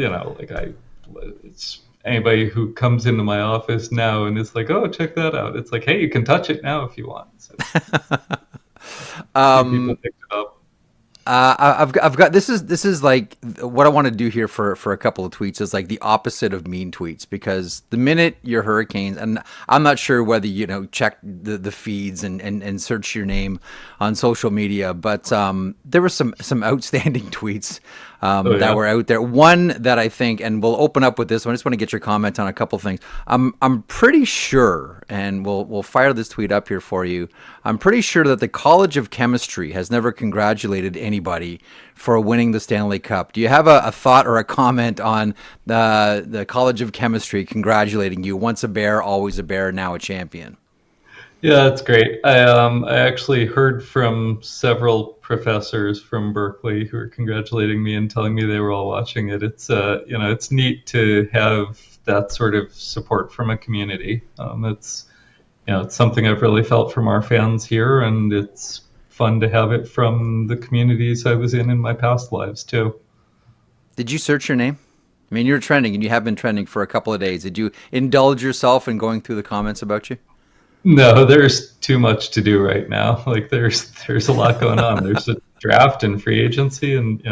it's anybody who comes into my office now and is like, oh, check that out. It's like, hey, you can touch it now if you want. So, people picked it up. I've got this is like what I want to do here for a couple of tweets is like the opposite of mean tweets, because the minute your Hurricanes, and I'm not sure whether check the feeds and search your name on social media, but there were some outstanding tweets that were out there. One that I think, and we'll open up with this one, I just want to get your comment on a couple of things. I'm pretty sure, and we'll fire this tweet up here for you. I'm pretty sure that the College of Chemistry has never congratulated any anybody for winning the Stanley Cup. Do you have a thought or a comment on the College of Chemistry congratulating you? Once a bear, always a bear, now a champion. Yeah, that's great. I actually heard from several professors from Berkeley who were congratulating me and telling me they were all watching it. It's it's neat to have that sort of support from a community. It's something I've really felt from our fans here, and it's fun to have it from the communities I was in my past lives too. Did you search your name? I mean, you're trending, and you have been trending for a couple of days. Did you indulge yourself in going through the comments about you? No, there's too much to do right now. Like there's a lot going on. There's a draft and free agency, and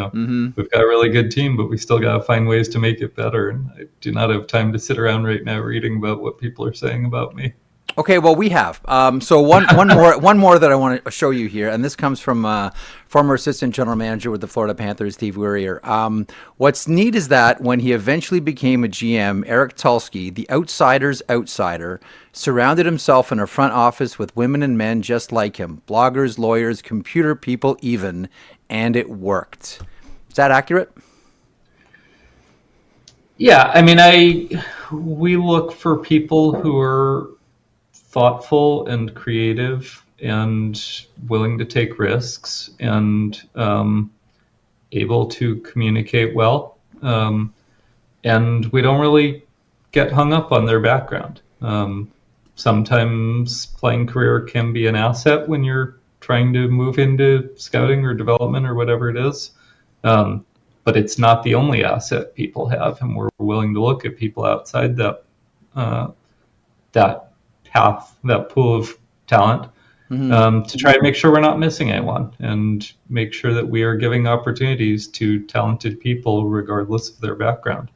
we've got a really good team, but we still got to find ways to make it better. And I do not have time to sit around right now reading about what people are saying about me. Okay, well, we have. So one more that I want to show you here, and this comes from former assistant general manager with the Florida Panthers, Steve Werrier. What's neat is that when he eventually became a GM, Eric Tulsky, the outsider's outsider, surrounded himself in a front office with women and men just like him, bloggers, lawyers, computer people even, and it worked. Is that accurate? Yeah, I mean, we look for people who are thoughtful and creative and willing to take risks and able to communicate well. And we don't really get hung up on their background. Sometimes playing career can be an asset when you're trying to move into scouting or development or whatever it is. But it's not the only asset people have, and we're willing to look at people outside that path, that pool of talent, to try and make sure we're not missing anyone and make sure that we are giving opportunities to talented people regardless of their background.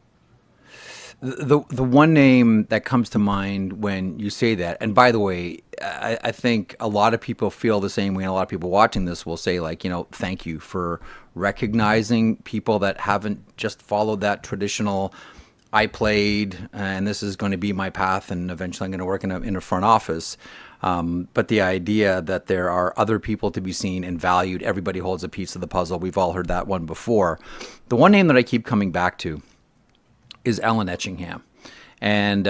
The one name that comes to mind when you say that, and by the way, I think a lot of people feel the same way, and a lot of people watching this will say, like, thank you for recognizing people that haven't just followed that traditional, I played, and this is going to be my path, and eventually I'm going to work in a front office. But the idea that there are other people to be seen and valued, everybody holds a piece of the puzzle. We've all heard that one before. The one name that I keep coming back to is Alan Etchingham. And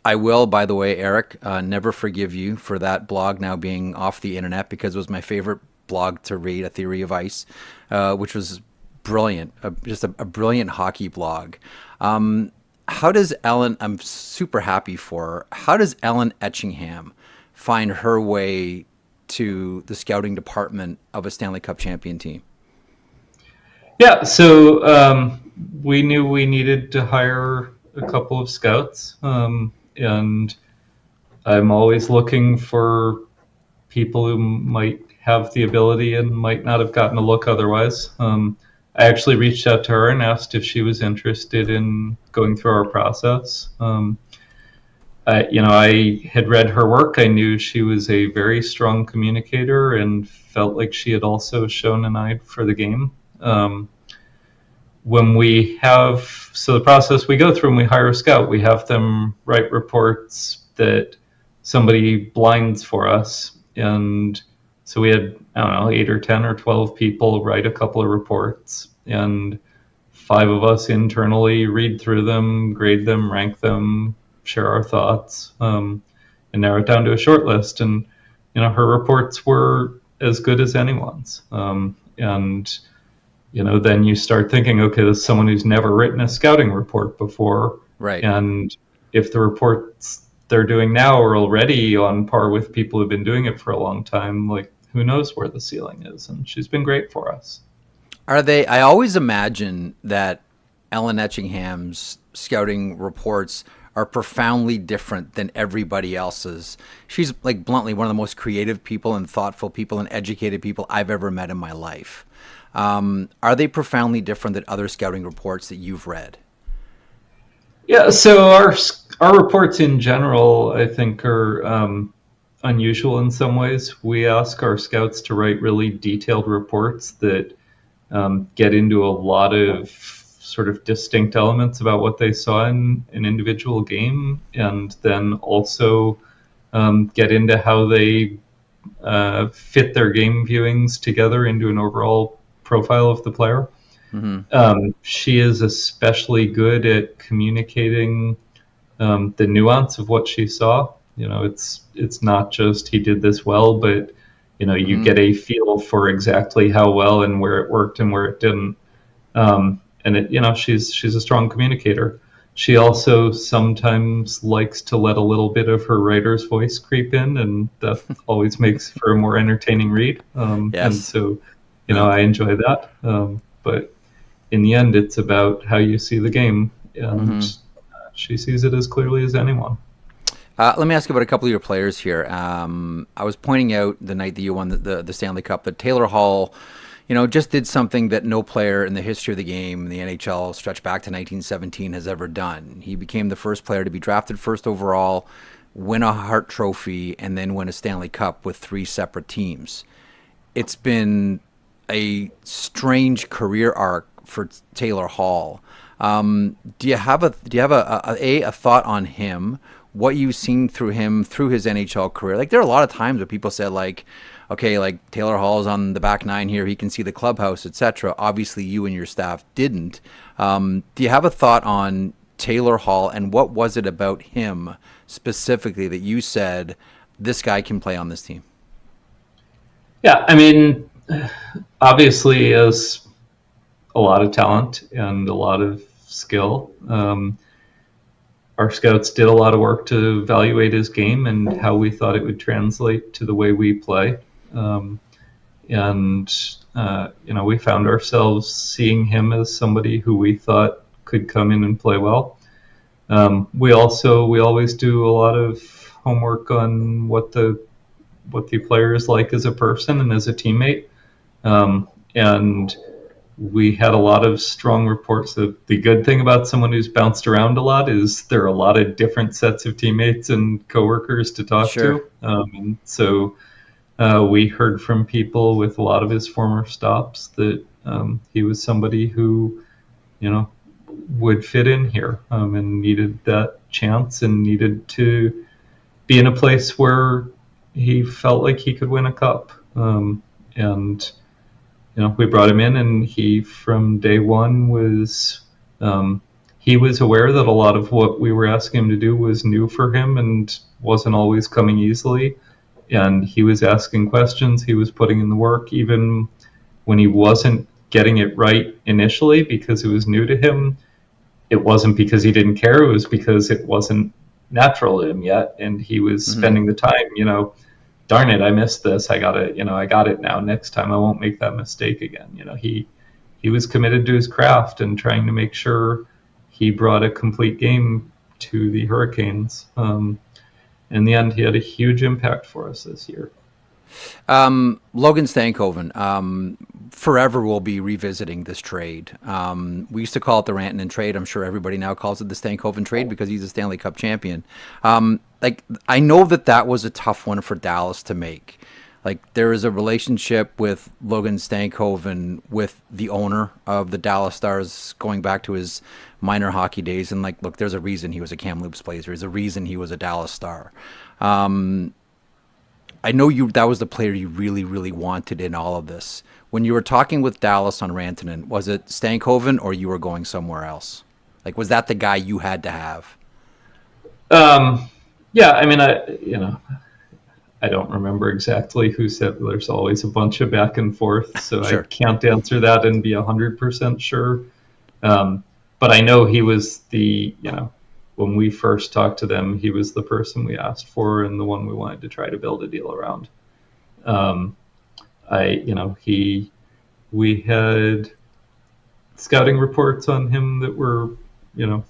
I will, by the way, Eric, never forgive you for that blog now being off the internet, because it was my favorite blog to read, A Theory of Ice, which was brilliant, just a brilliant hockey blog. How does Ellen, I'm super happy for her, how does Ellen Etchingham find her way to the scouting department of a Stanley Cup champion team? Yeah, so we knew we needed to hire a couple of scouts, and I'm always looking for people who might have the ability and might not have gotten a look otherwise. I actually reached out to her and asked if she was interested in going through our process. I had read her work. I knew she was a very strong communicator and felt like she had also shown an eye for the game. When we have, so the process we go through when we hire a scout, we have them write reports that somebody blinds for us. And so we had, 8 or 10 or 12 people write a couple of reports, and 5 of us internally read through them, grade them, rank them, share our thoughts, and narrow it down to a short list. And, her reports were as good as anyone's. Then you start thinking, okay, this is someone who's never written a scouting report before. Right. And if the reports they're doing now are already on par with people who've been doing it for a long time, like, who knows where the ceiling is? And she's been great for us. Are they? I always imagine that Ellen Etchingham's scouting reports are profoundly different than everybody else's. She's, like, bluntly one of the most creative people and thoughtful people and educated people I've ever met in my life. Are they profoundly different than other scouting reports that you've read? Yeah, so our reports in general, I think, are unusual in some ways. We ask our scouts to write really detailed reports that get into a lot of sort of distinct elements about what they saw in an individual game, and then also get into how they fit their game viewings together into an overall profile of the player. She is especially good at communicating the nuance of what she saw. It's not just he did this well, but you get a feel for exactly how well and where it worked and where it didn't. She's a strong communicator. She also sometimes likes to let a little bit of her writer's voice creep in, and that always makes for a more entertaining read. And so, I enjoy that. But in the end, it's about how you see the game, and she sees it as clearly as anyone. Let me ask you about a couple of your players here. I was pointing out the night that you won the Stanley Cup that Taylor Hall, just did something that no player in the history of the game in the NHL stretched back to 1917 has ever done. He became the first player to be drafted first overall, win a Hart Trophy, and then win a Stanley Cup with 3 separate teams. It's been a strange career arc for Taylor Hall. Do you have a thought on him? What you've seen through him through his NHL career? Like, there are a lot of times where people said, like, okay, like Taylor Hall's on the back nine here, he can see the clubhouse, etc. Obviously, you and your staff didn't. Do you have a thought on Taylor Hall, and what was it about him specifically that you said this guy can play on this team? Yeah, I mean, obviously, he has a lot of talent and a lot of skill. Our scouts did a lot of work to evaluate his game and how we thought it would translate to the way we play. We found ourselves seeing him as somebody who we thought could come in and play well. We always do a lot of homework on what the player is like as a person and as a teammate. And we had a lot of strong reports. The good thing about someone who's bounced around a lot is there are a lot of different sets of teammates and coworkers to talk to. And so we heard from people with a lot of his former stops that he was somebody who, would fit in here and needed that chance and needed to be in a place where he felt like he could win a cup. We brought him in, and he, from day one, he was aware that a lot of what we were asking him to do was new for him and wasn't always coming easily. And he was asking questions, he was putting in the work, even when he wasn't getting it right initially because it was new to him. It wasn't because he didn't care, it was because it wasn't natural to him yet. And he was spending the time, darn it, I missed this. I got it now. Next time I won't make that mistake again. He was committed to his craft and trying to make sure he brought a complete game to the Hurricanes. In the end, he had a huge impact for us this year. Logan Stankoven, forever we'll be revisiting this trade. We used to call it the Rantanen trade. I'm sure everybody now calls it the Stankoven trade because he's a Stanley Cup champion. I know that was a tough one for Dallas to make. Like, there is a relationship with Logan Stankoven with the owner of the Dallas Stars going back to his minor hockey days. And look, there's a reason he was a Kamloops Blazer. There's a reason he was a Dallas Star. I know that was the player you really, really wanted in all of this. When you were talking with Dallas on Rantanen, was it Stankoven or you were going somewhere else? Like, was that the guy you had to have? Yeah, I mean, I don't remember exactly who said. There's always a bunch of back and forth, so sure. I can't answer that and be 100% sure. But I know he was when we first talked to them, he was the person we asked for and the one we wanted to try to build a deal around. We had scouting reports on him that were,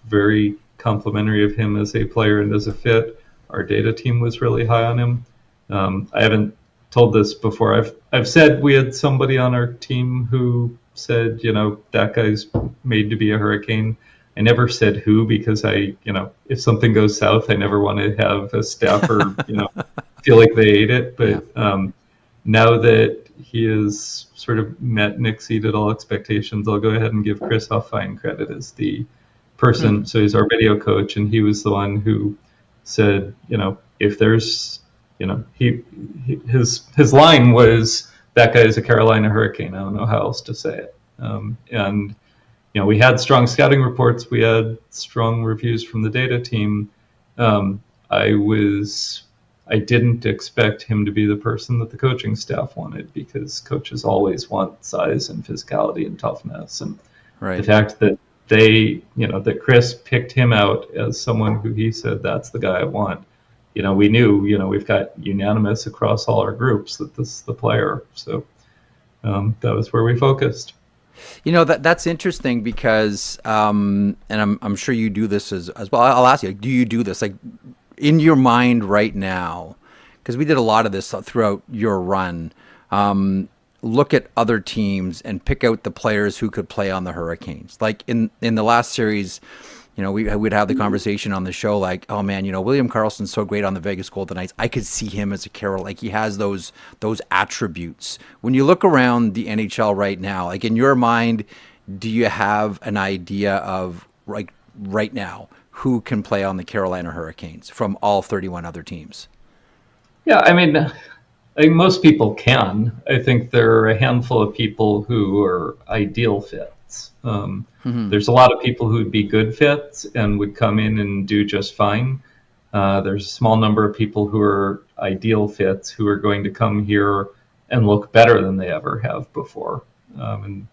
very complimentary of him as a player and as a fit. Our data team was really high on him. I haven't told this before. I've said we had somebody on our team who said, that guy's made to be a Hurricane. I never said who because if something goes south, I never want to have a staffer, feel like they ate it. But now that he has sort of met and exceeded all expectations, I'll go ahead and give Chris Huffine credit as the person. So he's our video coach, and he was the one who said, if there's, his line was, that guy is a Carolina Hurricane. I don't know how else to say it. And we had strong scouting reports. We had strong reviews from the data team. I didn't expect him to be the person that the coaching staff wanted, because coaches always want size and physicality and toughness. And the fact that that Chris picked him out as someone who he said, that's the guy I want. We knew, we've got unanimous across all our groups that this is the player. So that was where we focused. That's interesting because, and I'm sure you do this as well. I'll ask you, do you do this like in your mind right now? Because we did a lot of this throughout your run. Look at other teams and pick out the players who could play on the Hurricanes. Like in the last series, we'd have the conversation on the show like, oh man, William Karlsson's so great on the Vegas Golden Knights. I could see him as a Carol. Like he has those attributes. When you look around the NHL right now, like in your mind, do you have an idea of like right now who can play on the Carolina Hurricanes from all 31 other teams? Yeah, I think most people can. I think there are a handful of people who are ideal fits. There's a lot of people who would be good fits and would come in and do just fine. There's a small number of people who are ideal fits who are going to come here and look better than they ever have before. And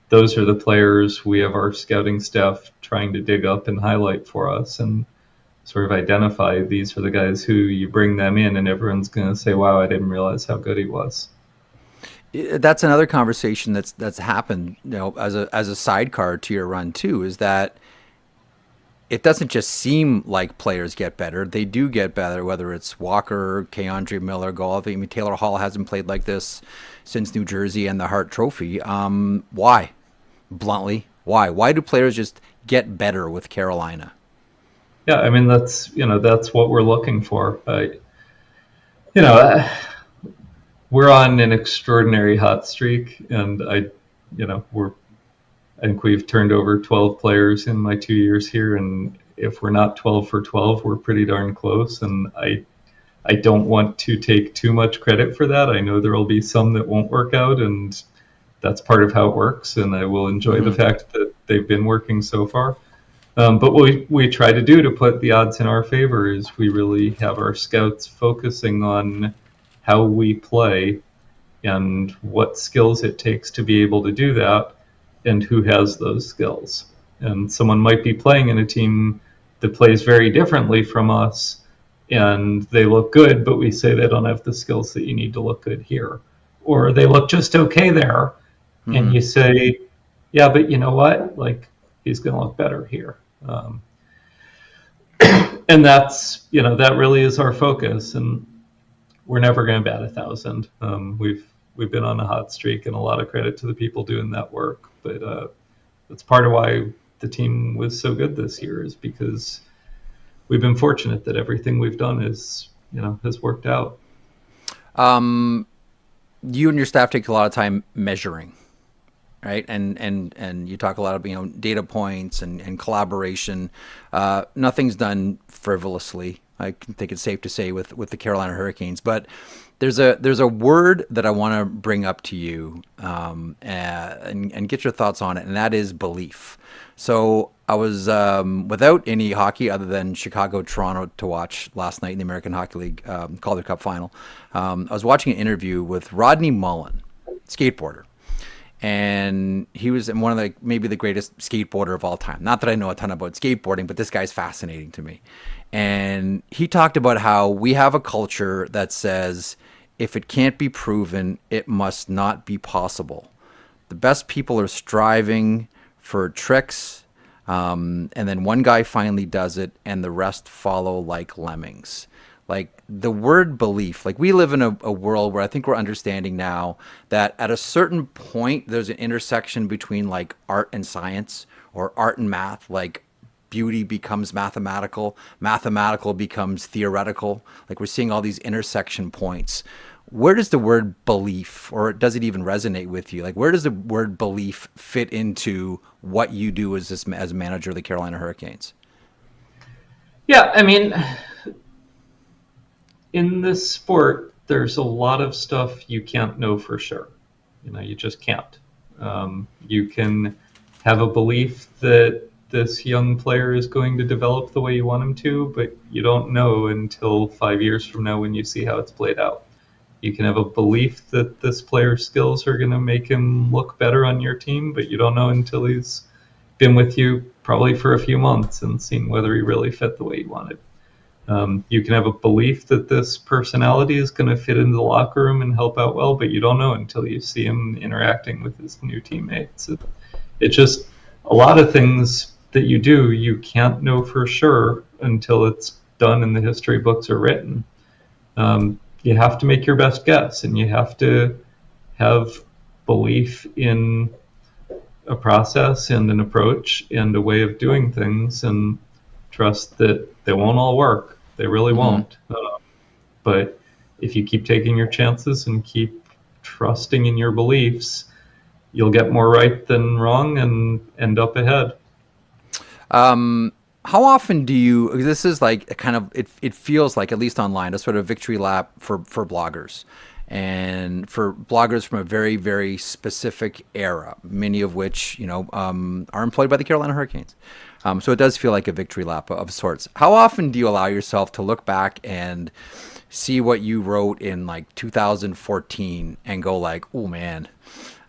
those are the players we have our scouting staff trying to dig up and highlight for us and sort of identify. These are the guys who you bring them in and everyone's going to say, wow, I didn't realize how good he was. That's another conversation that's happened, as a sidecar to your run too, is that it doesn't just seem like players get better. They do get better, whether it's Walker, Keandre Miller, Golf. I mean, Taylor Hall hasn't played like this since New Jersey and the Hart Trophy. Why? Bluntly, why? Why do players just get better with Carolina? Yeah, I mean, that's what we're looking for. We're on an extraordinary hot streak, and I think we've turned over 12 players in my 2 years here, and if we're not 12 for 12, we're pretty darn close. And I don't want to take too much credit for that. I know there will be some that won't work out, and that's part of how it works. And I will enjoy the fact that they've been working so far. But what we try to do to put the odds in our favor is we really have our scouts focusing on how we play and what skills it takes to be able to do that and who has those skills. And someone might be playing in a team that plays very differently from us and they look good, but we say they don't have the skills that you need to look good here. Or they look just okay there. And you say, yeah, but you know what? Like, he's going to look better here. And that's, that really is our focus. And we're never going to bat 1,000. We've been on a hot streak, and a lot of credit to the people doing that work. But that's part of why the team was so good this year, is because we've been fortunate that everything we've done has worked out. You and your staff take a lot of time measuring, right? And you talk a lot of data points and collaboration. Nothing's done frivolously. I think it's safe to say with the Carolina Hurricanes, but there's a word that I want to bring up to you and get your thoughts on it, and that is belief. So I was without any hockey other than Chicago-Toronto to watch last night in the American Hockey League Calder Cup final. I was watching an interview with Rodney Mullen, skateboarder. And he was one of maybe the greatest skateboarder of all time. Not that I know a ton about skateboarding, but this guy's fascinating to me. And he talked about how we have a culture that says, if it can't be proven, it must not be possible. The best people are striving for tricks, and then one guy finally does it, and the rest follow like lemmings. Like the word belief, like we live in a world where I think we're understanding now that at a certain point, there's an intersection between like art and science, or art and math. Like beauty becomes mathematical, mathematical becomes theoretical. Like we're seeing all these intersection points. Where does the word belief, or does it even resonate with you? Like where does the word belief fit into what you do as manager of the Carolina Hurricanes? Yeah, I mean, in this sport, there's a lot of stuff you can't know for sure. You just can't. You can have a belief that this young player is going to develop the way you want him to, but you don't know until 5 years from now when you see how it's played out. You can have a belief that this player's skills are going to make him look better on your team, but you don't know until he's been with you probably for a few months and seen whether he really fit the way you wanted. You can have a belief that this personality is going to fit into the locker room and help out well, but you don't know until you see him interacting with his new teammates. It's just a lot of things that you do, you can't know for sure until it's done and the history books are written. You have to make your best guess, and you have to have belief in a process and an approach and a way of doing things, and trust that they won't all work. They really won't. But if you keep taking your chances and keep trusting in your beliefs, you'll get more right than wrong and end up ahead. How often do you, this is like a kind of, it feels like, at least online, a sort of victory lap for bloggers, and for bloggers from a very, very specific era, many of which, are employed by the Carolina Hurricanes. So it does feel like a victory lap of sorts. How often do you allow yourself to look back and see what you wrote in like 2014 and go like, oh man,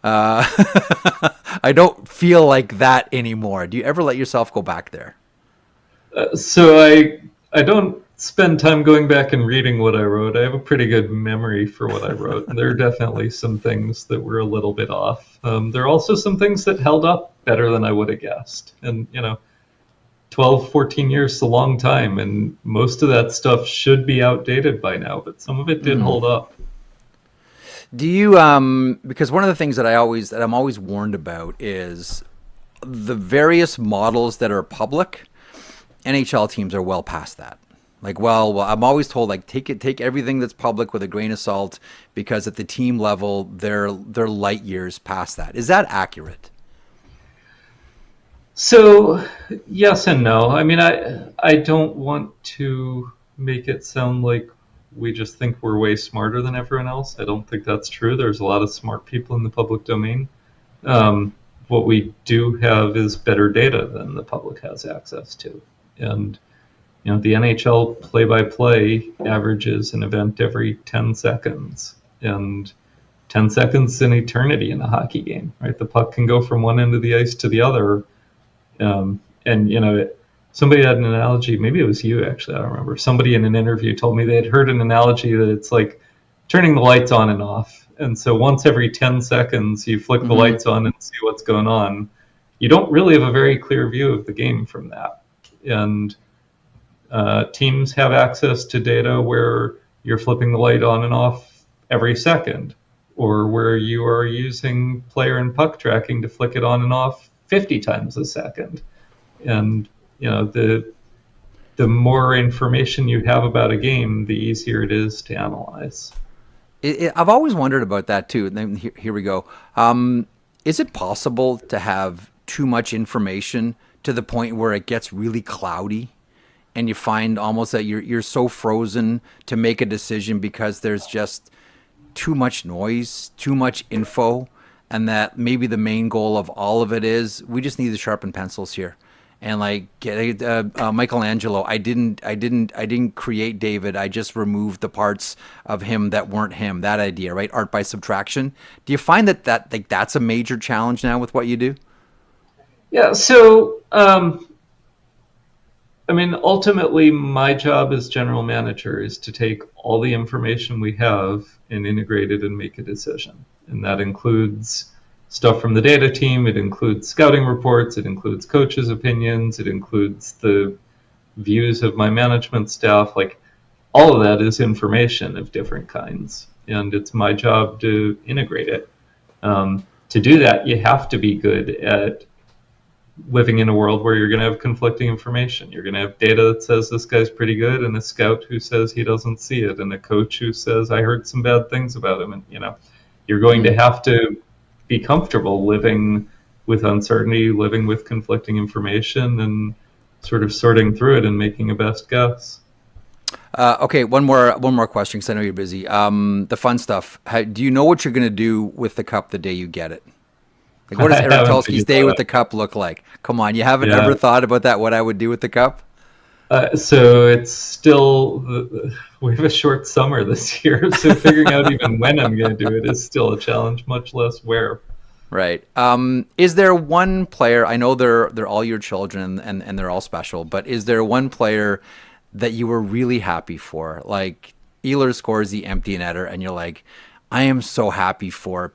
I don't feel like that anymore? Do you ever let yourself go back there? So I don't spend time going back and reading what I wrote. I have a pretty good memory for what I wrote. There are definitely some things that were a little bit off. There are also some things that held up better than I would have guessed. And, 12, 14 years is a long time, and most of that stuff should be outdated by now, but some of it did hold up. Do you, because one of the things that I'm always warned about is the various models that are public. NHL teams are well past that. Like, well, I'm always told, like, take everything that's public with a grain of salt, because at the team level, they're light years past that. Is that accurate? So, yes and no. I mean, I don't want to make it sound like we just think we're way smarter than everyone else. I don't think that's true. There's a lot of smart people in the public domain. What we do have is better data than the public has access to. And, the NHL play-by-play averages an event every 10 seconds. And 10 seconds is an eternity in a hockey game, right? The puck can go from one end of the ice to the other. Somebody had an analogy, maybe it was you actually, I don't remember. Somebody in an interview told me they had heard an analogy that it's like turning the lights on and off. And so once every 10 seconds you flick the lights on and see what's going on. You don't really have a very clear view of the game from that. And teams have access to data where you're flipping the light on and off every second, or where you are using player and puck tracking to flick it on and off 50 times a second. And, the more information you have about a game, the easier it is to analyze. I've always wondered about that too. And then here we go. Is it possible to have too much information to the point where it gets really cloudy, and you find almost that you're so frozen to make a decision because there's just too much noise, too much info, and that maybe the main goal of all of it is we just need to sharpen pencils here. And like Michelangelo, I didn't create David. I just removed the parts of him that weren't him. That idea, right? Art by subtraction. Do you find that's a major challenge now with what you do? Yeah. So, ultimately, my job as general manager is to take all the information we have and integrate it and make a decision. And that includes stuff from the data team, it includes scouting reports, it includes coaches' opinions, it includes the views of my management staff. Like, all of that is information of different kinds, and it's my job to integrate it. To do that, you have to be good at living in a world where you're going to have conflicting information. You're going to have data that says this guy's pretty good, and a scout who says he doesn't see it, and a coach who says I heard some bad things about him. And you're going to have to be comfortable living with uncertainty, living with conflicting information, and sort of sorting through it and making a best guess. Okay, one more question because I know you're busy. The fun stuff. Do you know what you're going to do with the cup the day you get it? Like, what does I Eric haven't Tulsky's figured day that with out. the cup look like? Come on, you haven't Yeah. ever thought about that? What I would do with the cup? So it's still, we have a short summer this year, so figuring out even when I'm going to do it is still a challenge, much less where. Right. Is there one player? I know they're all your children and they're all special, but is there one player that you were really happy for? Like Ehlers scores the empty netter, and you're like, I am so happy for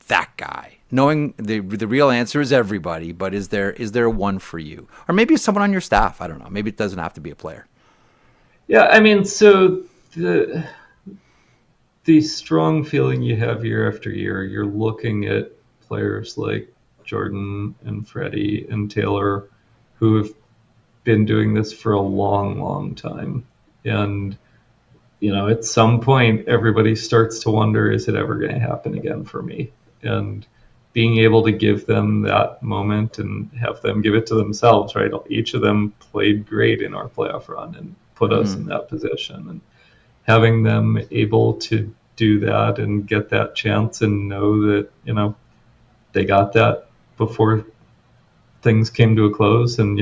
that guy. Knowing the real answer is everybody, but is there one for you, or maybe someone on your staff? I don't know. Maybe it doesn't have to be a player. Yeah, I mean, so the strong feeling you have year after year, you're looking at players like Jordan and Freddie and Taylor, who have been doing this for a long, long time. And, at some point, everybody starts to wonder, is it ever going to happen again for me? And being able to give them that moment and have them give it to themselves, right? Each of them played great in our playoff run and put us in that position. And having them able to do that and get that chance and know that, they got that before things came to a close, and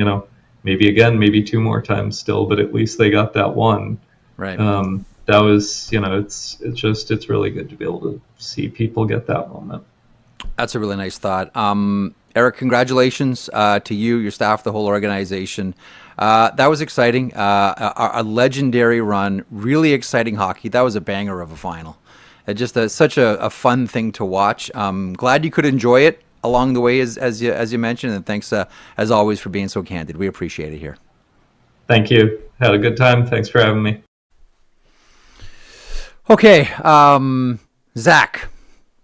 maybe again, maybe two more times still, but at least they got that one. Right. That was, it's really good to be able to see people get that moment. That's a really nice thought. Eric, congratulations to you, your staff, the whole organization. That was exciting. A legendary run, really exciting hockey. That was a banger of a final. Just such a fun thing to watch. Glad you could enjoy it along the way, as you mentioned, and thanks as always for being so candid. We appreciate it here. Thank you. Had a good time. Thanks for having me. Okay, Zach.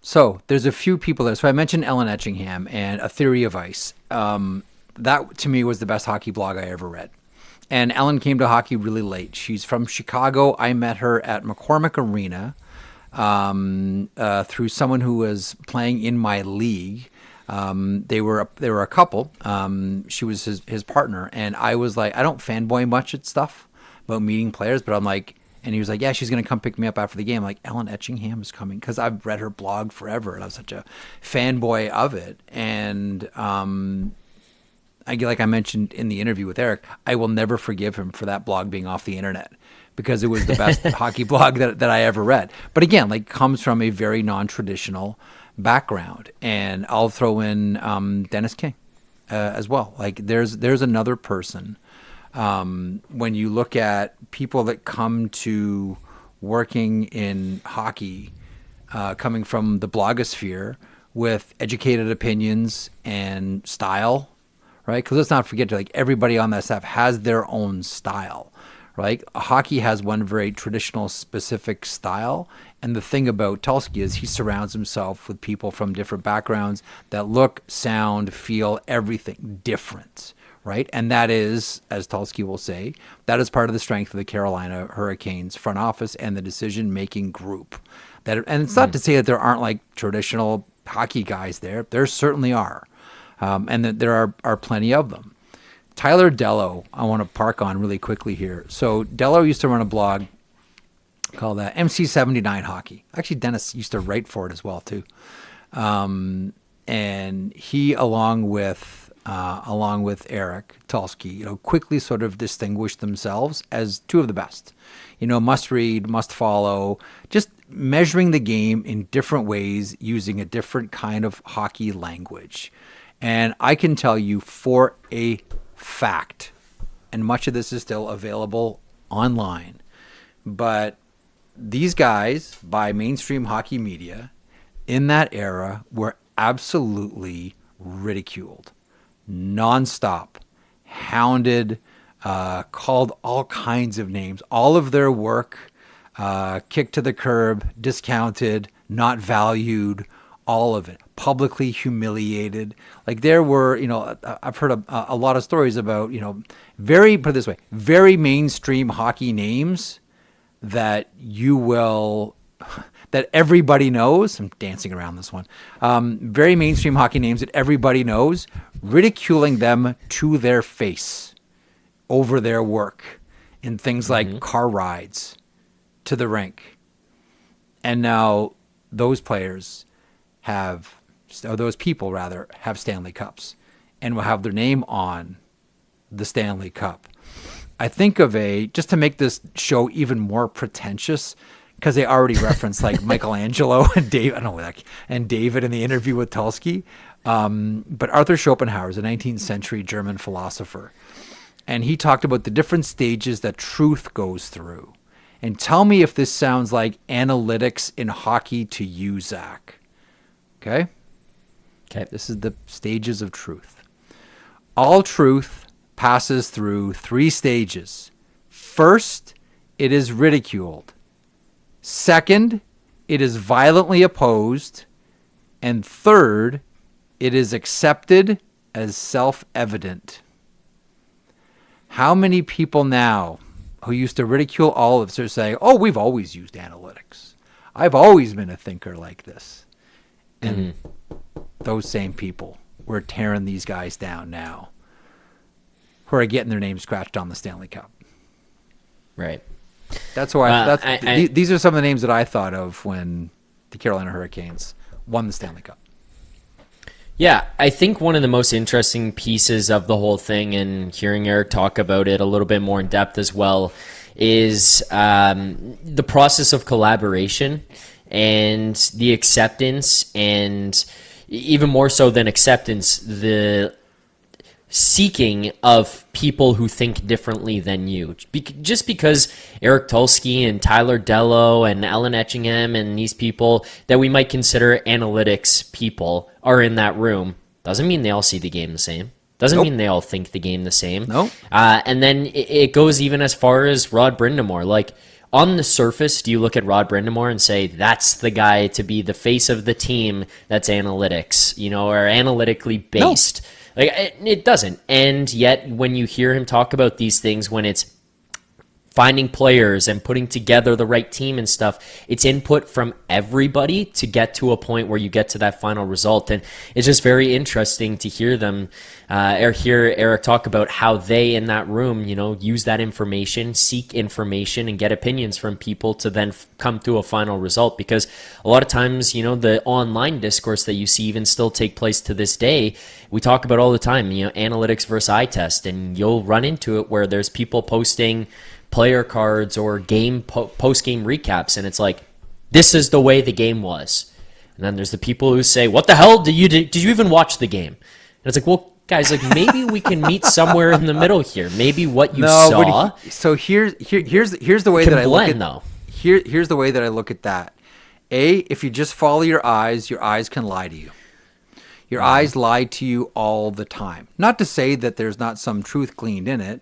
So there's a few people there. So I mentioned Ellen Etchingham and A Theory of Ice. That to me was the best hockey blog I ever read. And Ellen came to hockey really late. She's from Chicago. I met her at McCormick Arena through someone who was playing in my league. They were a couple. She was his partner, and I was like, I don't fanboy much at stuff about meeting players, but I'm like, and he was like, yeah, she's gonna come pick me up after the game. I'm like, Ellen Etchingham is coming, because I've read her blog forever, and I was such a fanboy of it. And like I mentioned in the interview with Eric, I will never forgive him for that blog being off the internet, because it was the best hockey blog that I ever read. But again, like, comes from a very non-traditional background. And I'll throw in Dennis King as well. Like, there's another person. When you look at people that come to working in hockey, coming from the blogosphere with educated opinions and style, right? Because let's not forget, like, everybody on that staff has their own style, right? Hockey has one very traditional, specific style. And the thing about Tulsky is he surrounds himself with people from different backgrounds that look, sound, feel, everything different, right? And that is, as Tulsky will say, that is part of the strength of the Carolina Hurricanes front office and the decision-making group. And it's not to say that there aren't, like, traditional hockey guys there. There certainly are. And that there are plenty of them. Tyler Dello, I want to park on really quickly here. So Dello used to run a blog called MC79 Hockey. Actually, Dennis used to write for it as well too. And he, along with Eric Tulsky, quickly sort of distinguished themselves as two of the best. Must read, must follow, just measuring the game in different ways, using a different kind of hockey language. And I can tell you for a fact, and much of this is still available online, but these guys, by mainstream hockey media in that era, were absolutely ridiculed, nonstop, hounded, called all kinds of names. All of their work kicked to the curb, discounted, not valued, all of it, publicly humiliated. Like, there were, I've heard a lot of stories about, put it this way, very mainstream hockey names that that everybody knows. I'm dancing around this one. Very mainstream hockey names that everybody knows, ridiculing them to their face over their work. in things like car rides to the rink. And now those players those people rather, have Stanley Cups and will have their name on the Stanley Cup. I think of just to make this show even more pretentious, because they already referenced like Michelangelo and David, and David in the interview with Tulsky. But Arthur Schopenhauer is a 19th century German philosopher. And he talked about the different stages that truth goes through. And tell me if this sounds like analytics in hockey to you, Zach. Okay? Okay. This is the stages of truth. All truth passes through 3 stages. First, it is ridiculed. Second, it is violently opposed. And third, it is accepted as self-evident. How many people now who used to ridicule all of us are saying, oh, we've always used analytics. I've always been a thinker like this. And those same people, we're tearing these guys down now, who are getting their names scratched on the Stanley Cup. Right. That's why these are some of the names that I thought of when the Carolina Hurricanes won the Stanley Cup. Yeah, I think one of the most interesting pieces of the whole thing, and hearing Eric talk about it a little bit more in depth as well, is the process of collaboration and the acceptance, and even more so than acceptance, the seeking of people who think differently than you. Just because Eric Tulsky and Tyler Dello and Alan Etchingham and these people that we might consider analytics people are in that room doesn't mean they all see the game the same. Doesn't mean they all think the game the same. Nope. And then it goes even as far as Rod Brind'Amour. Like, on the surface, do you look at Rod Brind'Amour and say, that's the guy to be the face of the team that's analytics, or analytically based? No. Like, it doesn't. And yet, when you hear him talk about these things, when it's finding players and putting together the right team and stuff, it's input from everybody to get to a point where you get to that final result. And it's just very interesting to hear them, or hear Eric talk about how they in that room, use that information, seek information, and get opinions from people to then come to a final result. Because a lot of times, the online discourse that you see even still take place to this day, we talk about all the time, analytics versus eye test, and you'll run into it where there's people posting player cards or game post-game recaps, and it's like, this is the way the game was. And then there's the people who say, what the hell did you even watch the game? And it's like, well, guys, like, maybe we can meet somewhere in the middle here. Maybe what you saw. So here's the way that I look at here's the way that I look at that. If you just follow your eyes can lie to you. Your eyes lie to you all the time. Not to say that there's not some truth gleaned in it,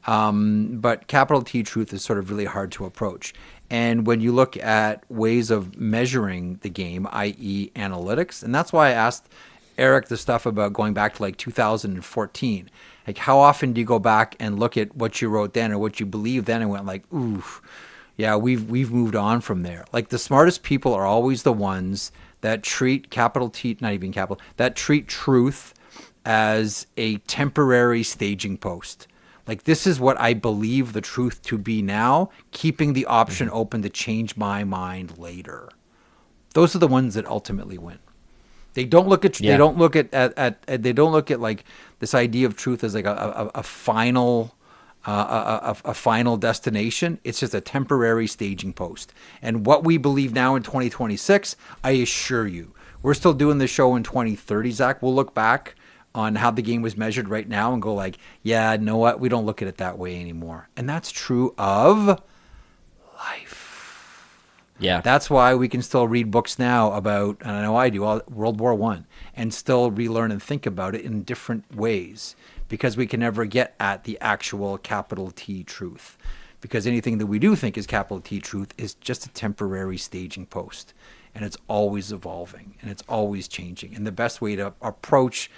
but capital T truth is sort of really hard to approach. And when you look at ways of measuring the game, i.e. analytics, and that's why I asked Eric the stuff about going back to like 2014. Like, how often do you go back and look at what you wrote then or what you believed then and went like, ooh, yeah, we've moved on from there. Like, the smartest people are always the ones that treat capital T, not even capital, that treat truth as a temporary staging post. Like, this is what I believe the truth to be now, keeping the option open to change my mind later. Those are the ones that ultimately win. They don't look at they don't look at like this idea of truth as like a final destination. It's just a temporary staging post. And what we believe now in 2026, I assure you, we're still doing this show in 2030, Zach. We'll look back on how the game was measured right now and go like, yeah, you know what? We don't look at it that way anymore. And that's true of life. Yeah. That's why we can still read books now about, and I know I do, World War I, and still relearn and think about it in different ways, because we can never get at the actual capital T truth. Because anything that we do think is capital T truth is just a temporary staging post. And it's always evolving and it's always changing. And the best way to approach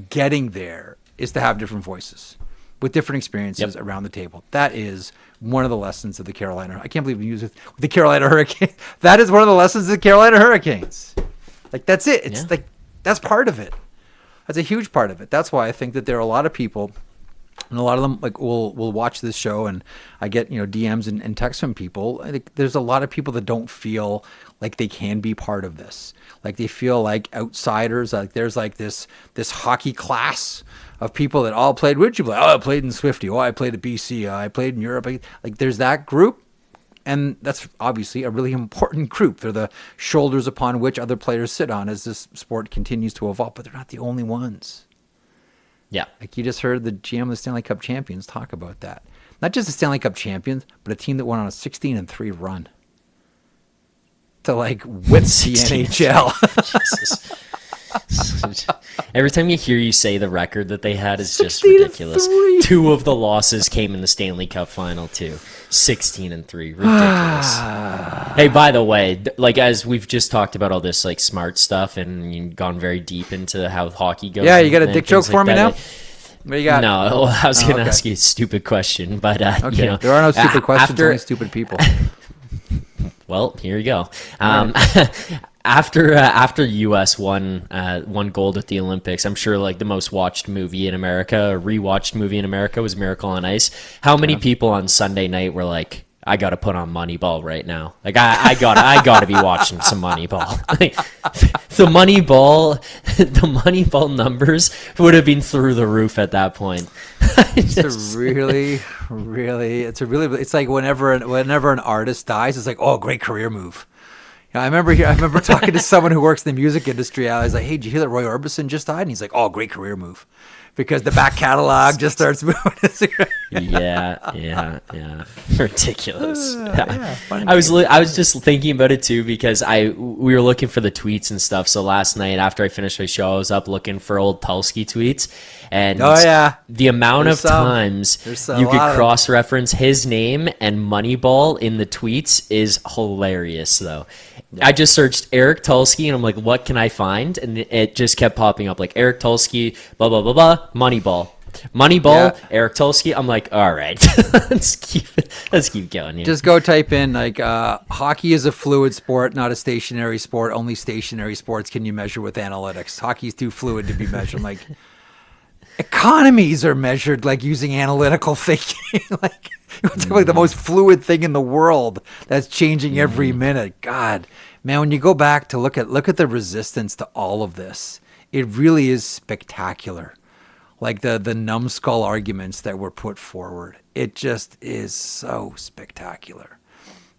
getting there is to have different voices with different experiences around the table. That is one of the lessons of the Carolina. I can't believe we use it with the Carolina Hurricanes. That is one of the lessons of the Carolina Hurricanes. Like, that's it. It's like, that's part of it. That's a huge part of it. That's why I think that there are a lot of people And a lot of them will watch this show, and I get DMs and texts from people. I think there's a lot of people that don't feel like they can be part of this. Like they feel like outsiders. Like there's this hockey class of people that all played. Where'd you play? Oh, I played in Swifty. Oh, I played at BC. I played in Europe. Like there's that group, and that's obviously a really important group. They're the shoulders upon which other players sit on as this sport continues to evolve. But they're not the only ones. Yeah. Like you just heard the GM of the Stanley Cup champions talk about that. Not just the Stanley Cup champions, but a team that went on a 16-3 run to whip the NHL. Jesus. Every time you hear you say the record that they had is just ridiculous. 2 of the losses came in the Stanley Cup final too. 16-3. Ridiculous. Hey, by the way, as we've just talked about all this smart stuff and you've gone very deep into how hockey goes. Yeah, you got a dick joke for me now? What do you got? No, I was going to ask you a stupid question, but okay. There are no stupid questions, only stupid people. Well, here you go. After U.S. won gold at the Olympics, I'm sure the most watched movie in America, rewatched movie in America was Miracle on Ice. How many people on Sunday night were like, I got to put on Moneyball right now. I got to be watching some Moneyball. The Moneyball numbers would have been through the roof at that point. It's like whenever an artist dies, it's like, oh, great career move. I remember talking to someone who works in the music industry. I was like, hey, did you hear that Roy Orbison just died? And he's like, oh, great career move. Because the back catalog just starts moving. Yeah. Ridiculous. Funny I was just thinking about it too because we were looking for the tweets and stuff. So last night after I finished my show, I was up looking for old Tulsky tweets, and the amount of times you could cross-reference his name and Moneyball in the tweets is hilarious, though. I just searched Eric Tulsky, and I'm like, what can I find? And it just kept popping up, like Eric Tulsky, blah, blah, blah, blah, Moneyball. Eric Tulsky. I'm like, all right, let's keep going here. Just go type in, hockey is a fluid sport, not a stationary sport. Only stationary sports can you measure with analytics. Hockey's too fluid to be measured. Economies are measured using analytical thinking. It's the most fluid thing in the world that's changing every minute. God, man, when you go back to look at the resistance to all of this, it really is spectacular. The numbskull arguments that were put forward, it just is so spectacular.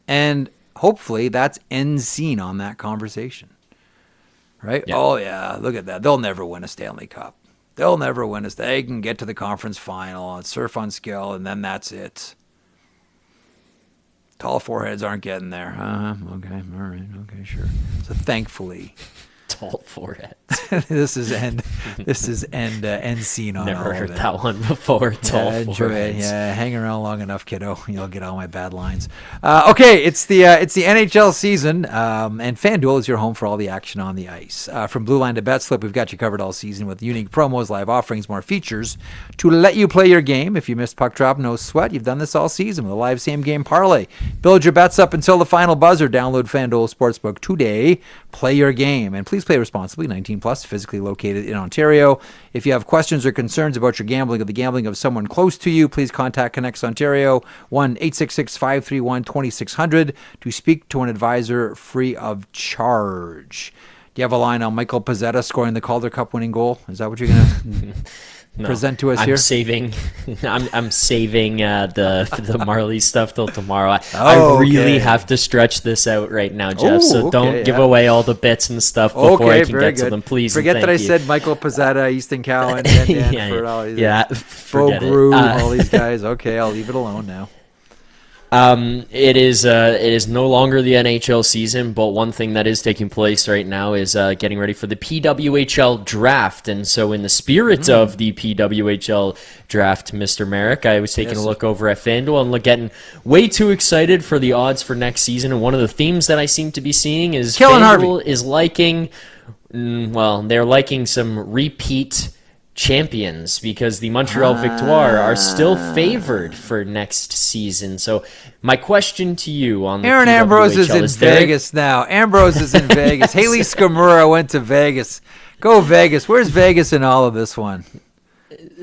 And hopefully that's end scene on that conversation, right? Yeah. Oh yeah, look at that. They'll never win a Stanley Cup. They'll never win They can get to the conference final and surf on skill, and then that's it. Tall foreheads aren't getting there. Okay, all right, okay, sure. So thankfully, tall foreheads. This is end scene on Never all heard of it. that one before. Tall foreheads. Yeah, hang around long enough, kiddo. You'll get all my bad lines. Okay, it's the NHL season, and FanDuel is your home for all the action on the ice. From Blue Line to BetSlip, we've got you covered all season with unique promos, live offerings, more features to let you play your game. If you missed puck drop, no sweat. You've done this all season with a live same game parlay. Build your bets up until the final buzzer. Download FanDuel Sportsbook today. Play your game, and please play responsibly. 19 plus, physically located in Ontario. If you have questions or concerns about your gambling or the gambling of someone close to you, please contact Connects Ontario 1-866-531-2600 to speak to an advisor free of charge. Do you have a line on Michael Pezzetta scoring the Calder Cup winning goal? Is that what you're going to present to us here? I'm saving the Marley stuff till tomorrow. I really have to stretch this out right now, Jeff. So don't give away all the bits and stuff before I can get to them, please. Forget that I said Michael Pezzetta, Easton Cowan, Bo Gru, all these guys. Okay, I'll leave it alone now. It is no longer the NHL season, but one thing that is taking place right now is getting ready for the PWHL draft. And so in the spirit of the PWHL draft, Mr. Marek, I was taking a look over at FanDuel and getting way too excited for the odds for next season. And one of the themes that I seem to be seeing is FanDuel is liking, they're liking some repeat champions because the Montreal Victoire are still favored for next season. So my question to you on the Aaron Ambrose is in Vegas now. Ambrose is in Vegas. Haley Skamura went to Vegas. Go Vegas. Where's Vegas in all of this one?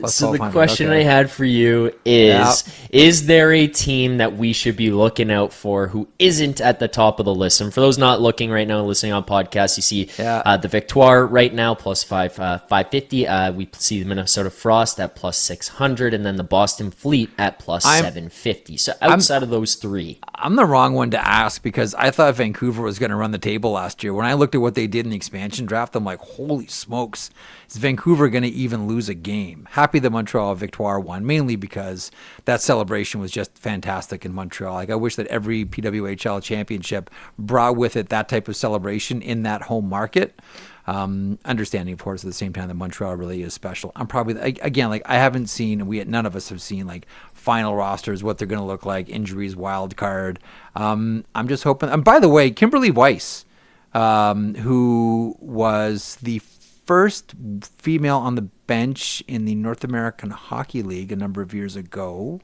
plus So the 1200. question Okay. I had for you is there a team that we should be looking out for who isn't at the top of the list? And for those not looking right now, listening on podcasts, you see the Victoire right now plus 550. We see the Minnesota Frost at plus 600, and then the Boston Fleet at plus 750. So outside of those three. I'm the wrong one to ask because I thought Vancouver was going to run the table last year. When I looked at what they did in the expansion draft, I'm like, holy smokes, is Vancouver going to even lose a game? Happy that Montreal Victoire won, mainly because that celebration was just fantastic in Montreal. Like, I wish that every PWHL championship brought with it that type of celebration in that home market. Understanding, of course, at the same time that Montreal really is special. I'm probably, again, like I haven't seen, none of us have seen like final rosters, what they're going to look like, injuries, wild card. I'm just hoping. And by the way, Kimberly Weiss, who was the first female on the bench in the North American Hockey League a number of years ago,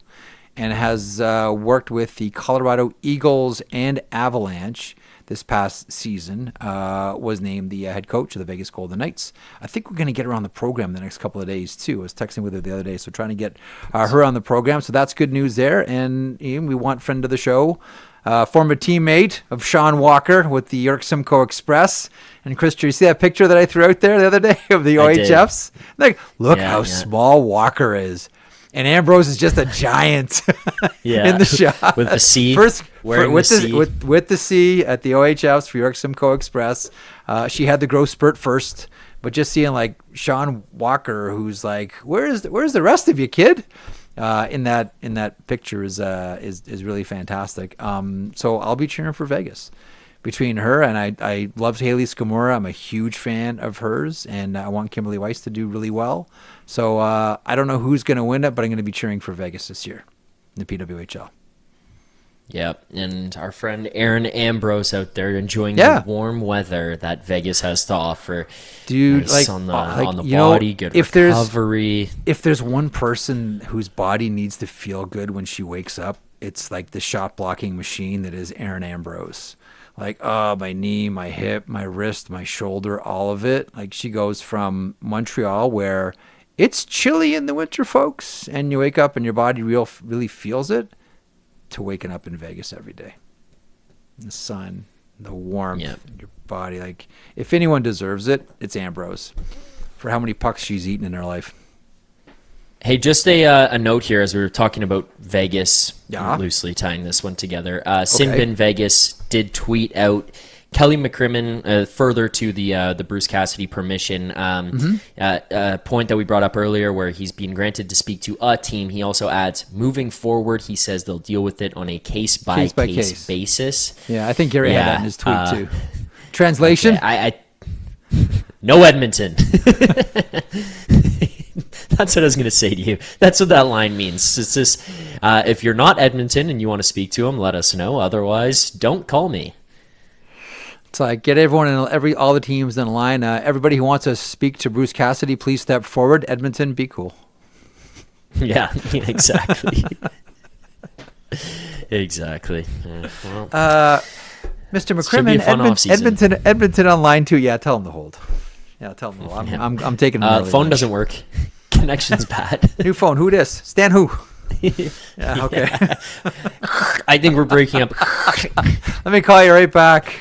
and has worked with the Colorado Eagles and Avalanche this past season, was named the head coach of the Vegas Golden Knights. I think we're going to get her on the program the next couple of days, too. I was texting with her the other day, so trying to get her on the program. So that's good news there. And we want friend of the show, former teammate of Sean Walker with the York Simcoe Express. And Chris, you see that picture that I threw out there the other day of the OHFs? Like, look how small Walker is. And Ambrose is just a giant in the shot. With the C. With the C at the OHFs for York Simcoe Express. She had the growth spurt first. But just seeing like Sean Walker, who's like, where's the rest of you, kid? In that picture is really fantastic. So I'll be cheering for Vegas. Between her and I loved Haley Skamura. I'm a huge fan of hers, and I want Kimberly Weiss to do really well. So I don't know who's going to win it, but I'm going to be cheering for Vegas this year in the PWHL. Yep, and our friend Aaron Ambrose out there enjoying the warm weather that Vegas has to offer. Dude, nice on the body, good recovery. If there's one person whose body needs to feel good when she wakes up, it's like the shot blocking machine that is Aaron Ambrose. Like, my knee, my hip, my wrist, my shoulder, all of it. Like, she goes from Montreal, where it's chilly in the winter, folks, and you wake up and your body really feels it, to waking up in Vegas every day. The sun, the warmth in your body. Like, if anyone deserves it, it's Ambrose for how many pucks she's eaten in her life. Hey, just a note here as we were talking about Vegas, loosely tying this one together. Sinbin Vegas did tweet out Kelly McCrimmon, further to the Bruce Cassidy permission point that we brought up earlier, where he's being granted to speak to a team. He also adds, moving forward, he says they'll deal with it on a case-by-case basis. Yeah, I think Gary had that in his tweet too. Translation? Okay, no Edmonton. That's what I was going to say to you. That's what that line means. It's just, if you're not Edmonton and you want to speak to him, let us know. Otherwise, don't call me. It's like, get everyone in all the teams in line. Everybody who wants to speak to Bruce Cassidy, please step forward. Edmonton, be cool. Yeah, exactly. Exactly. Well, Mr. McCrimmon, Edmonton on line 2. Yeah, tell him to hold. Yeah, tell him to hold. I'm taking him. Phone doesn't work. Connection's bad. New phone. Who this? Stan who? Yeah, okay. I think we're breaking up. Let me call you right back.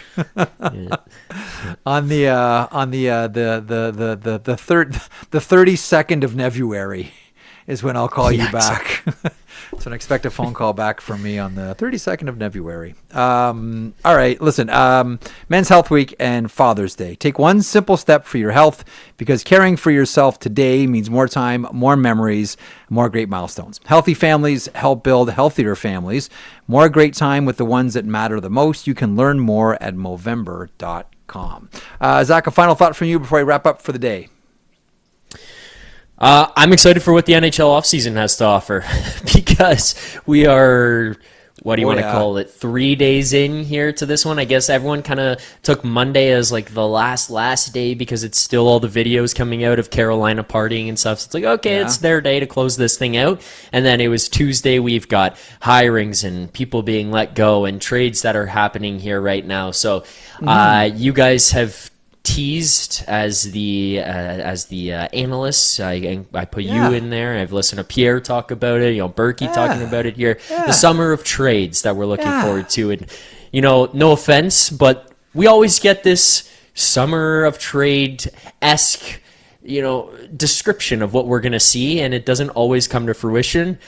On the 32nd of February is when I'll call you back. So expect a phone call back from me on the 32nd of February. All right, listen, Men's Health Week and Father's Day. Take one simple step for your health, because caring for yourself today means more time, more memories, more great milestones. Healthy families help build healthier families. More great time with the ones that matter the most. You can learn more at Movember.com. Zach, a final thought from you before I wrap up for the day. I'm excited for what the NHL offseason has to offer, because we are, what do you want to call it, 3 days in here to this one. I guess everyone kind of took Monday as like the last day, because it's still all the videos coming out of Carolina partying and stuff. So it's like, okay, it's their day to close this thing out. And then it was Tuesday. We've got hirings and people being let go and trades that are happening here right now. So you guys have teased as the analyst. I put you in there. I've listened to Pierre talk about it. Berkey talking about it here. The summer of trades that we're looking forward to. And no offense, but we always get this summer of trade-esque description of what we're going to see, and it doesn't always come to fruition.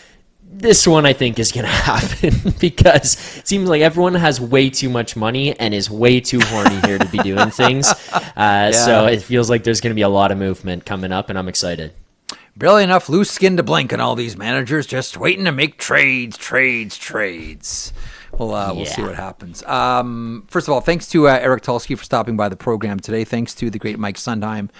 This one, I think, is going to happen because it seems like everyone has way too much money and is way too horny here to be doing things. So it feels like there's going to be a lot of movement coming up, and I'm excited. Barely enough loose skin to blink on all these managers, just waiting to make trades. We'll see what happens. First of all, thanks to Eric Tulsky for stopping by the program today. Thanks to the great Mike Sundheim,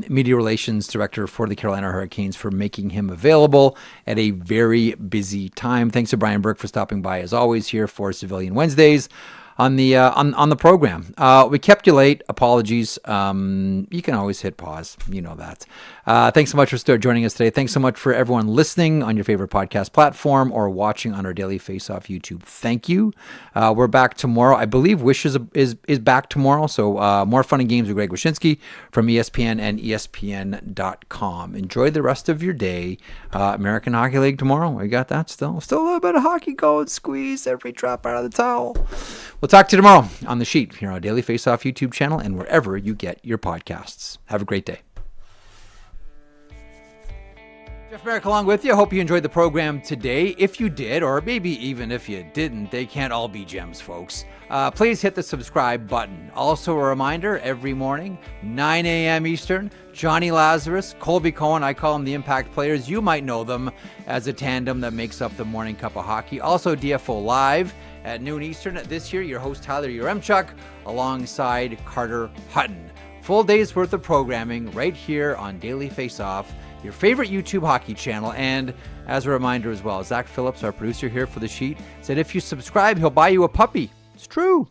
Media Relations Director for the Carolina Hurricanes, for making him available at a very busy time. Thanks to Brian Burke for stopping by, as always, here for Civilian Wednesdays on the program. We kept you late. Apologies. You can always hit pause. You know that. Thanks so much for joining us today. Thanks so much for everyone listening on your favorite podcast platform or watching on our Daily Faceoff YouTube. Thank you. We're back tomorrow. I believe Wish is back tomorrow. So more fun and games with Greg Wyshynski from ESPN and ESPN.com. Enjoy the rest of your day. American Hockey League tomorrow. We got that still. Still a little bit of hockey going. Squeeze every drop out of the towel. We'll talk to you tomorrow on The Sheet here on Daily Faceoff YouTube channel and wherever you get your podcasts. Have a great day. Jeff Marek along with you. Hope you enjoyed the program today. If you did, or maybe even if you didn't, they can't all be gems, folks. Please hit the subscribe button. Also a reminder, every morning, 9 a.m. Eastern, Johnny Lazarus, Colby Cohen, I call them the Impact Players. You might know them as a tandem that makes up the Morning Cup of Hockey. Also DFO Live at noon Eastern. This year, your host Tyler Yaremchuk alongside Carter Hutton. Full day's worth of programming right here on Daily Faceoff, your favorite YouTube hockey channel. And as a reminder as well, Zach Phillips, our producer here for The Sheet, said if you subscribe, he'll buy you a puppy. It's true.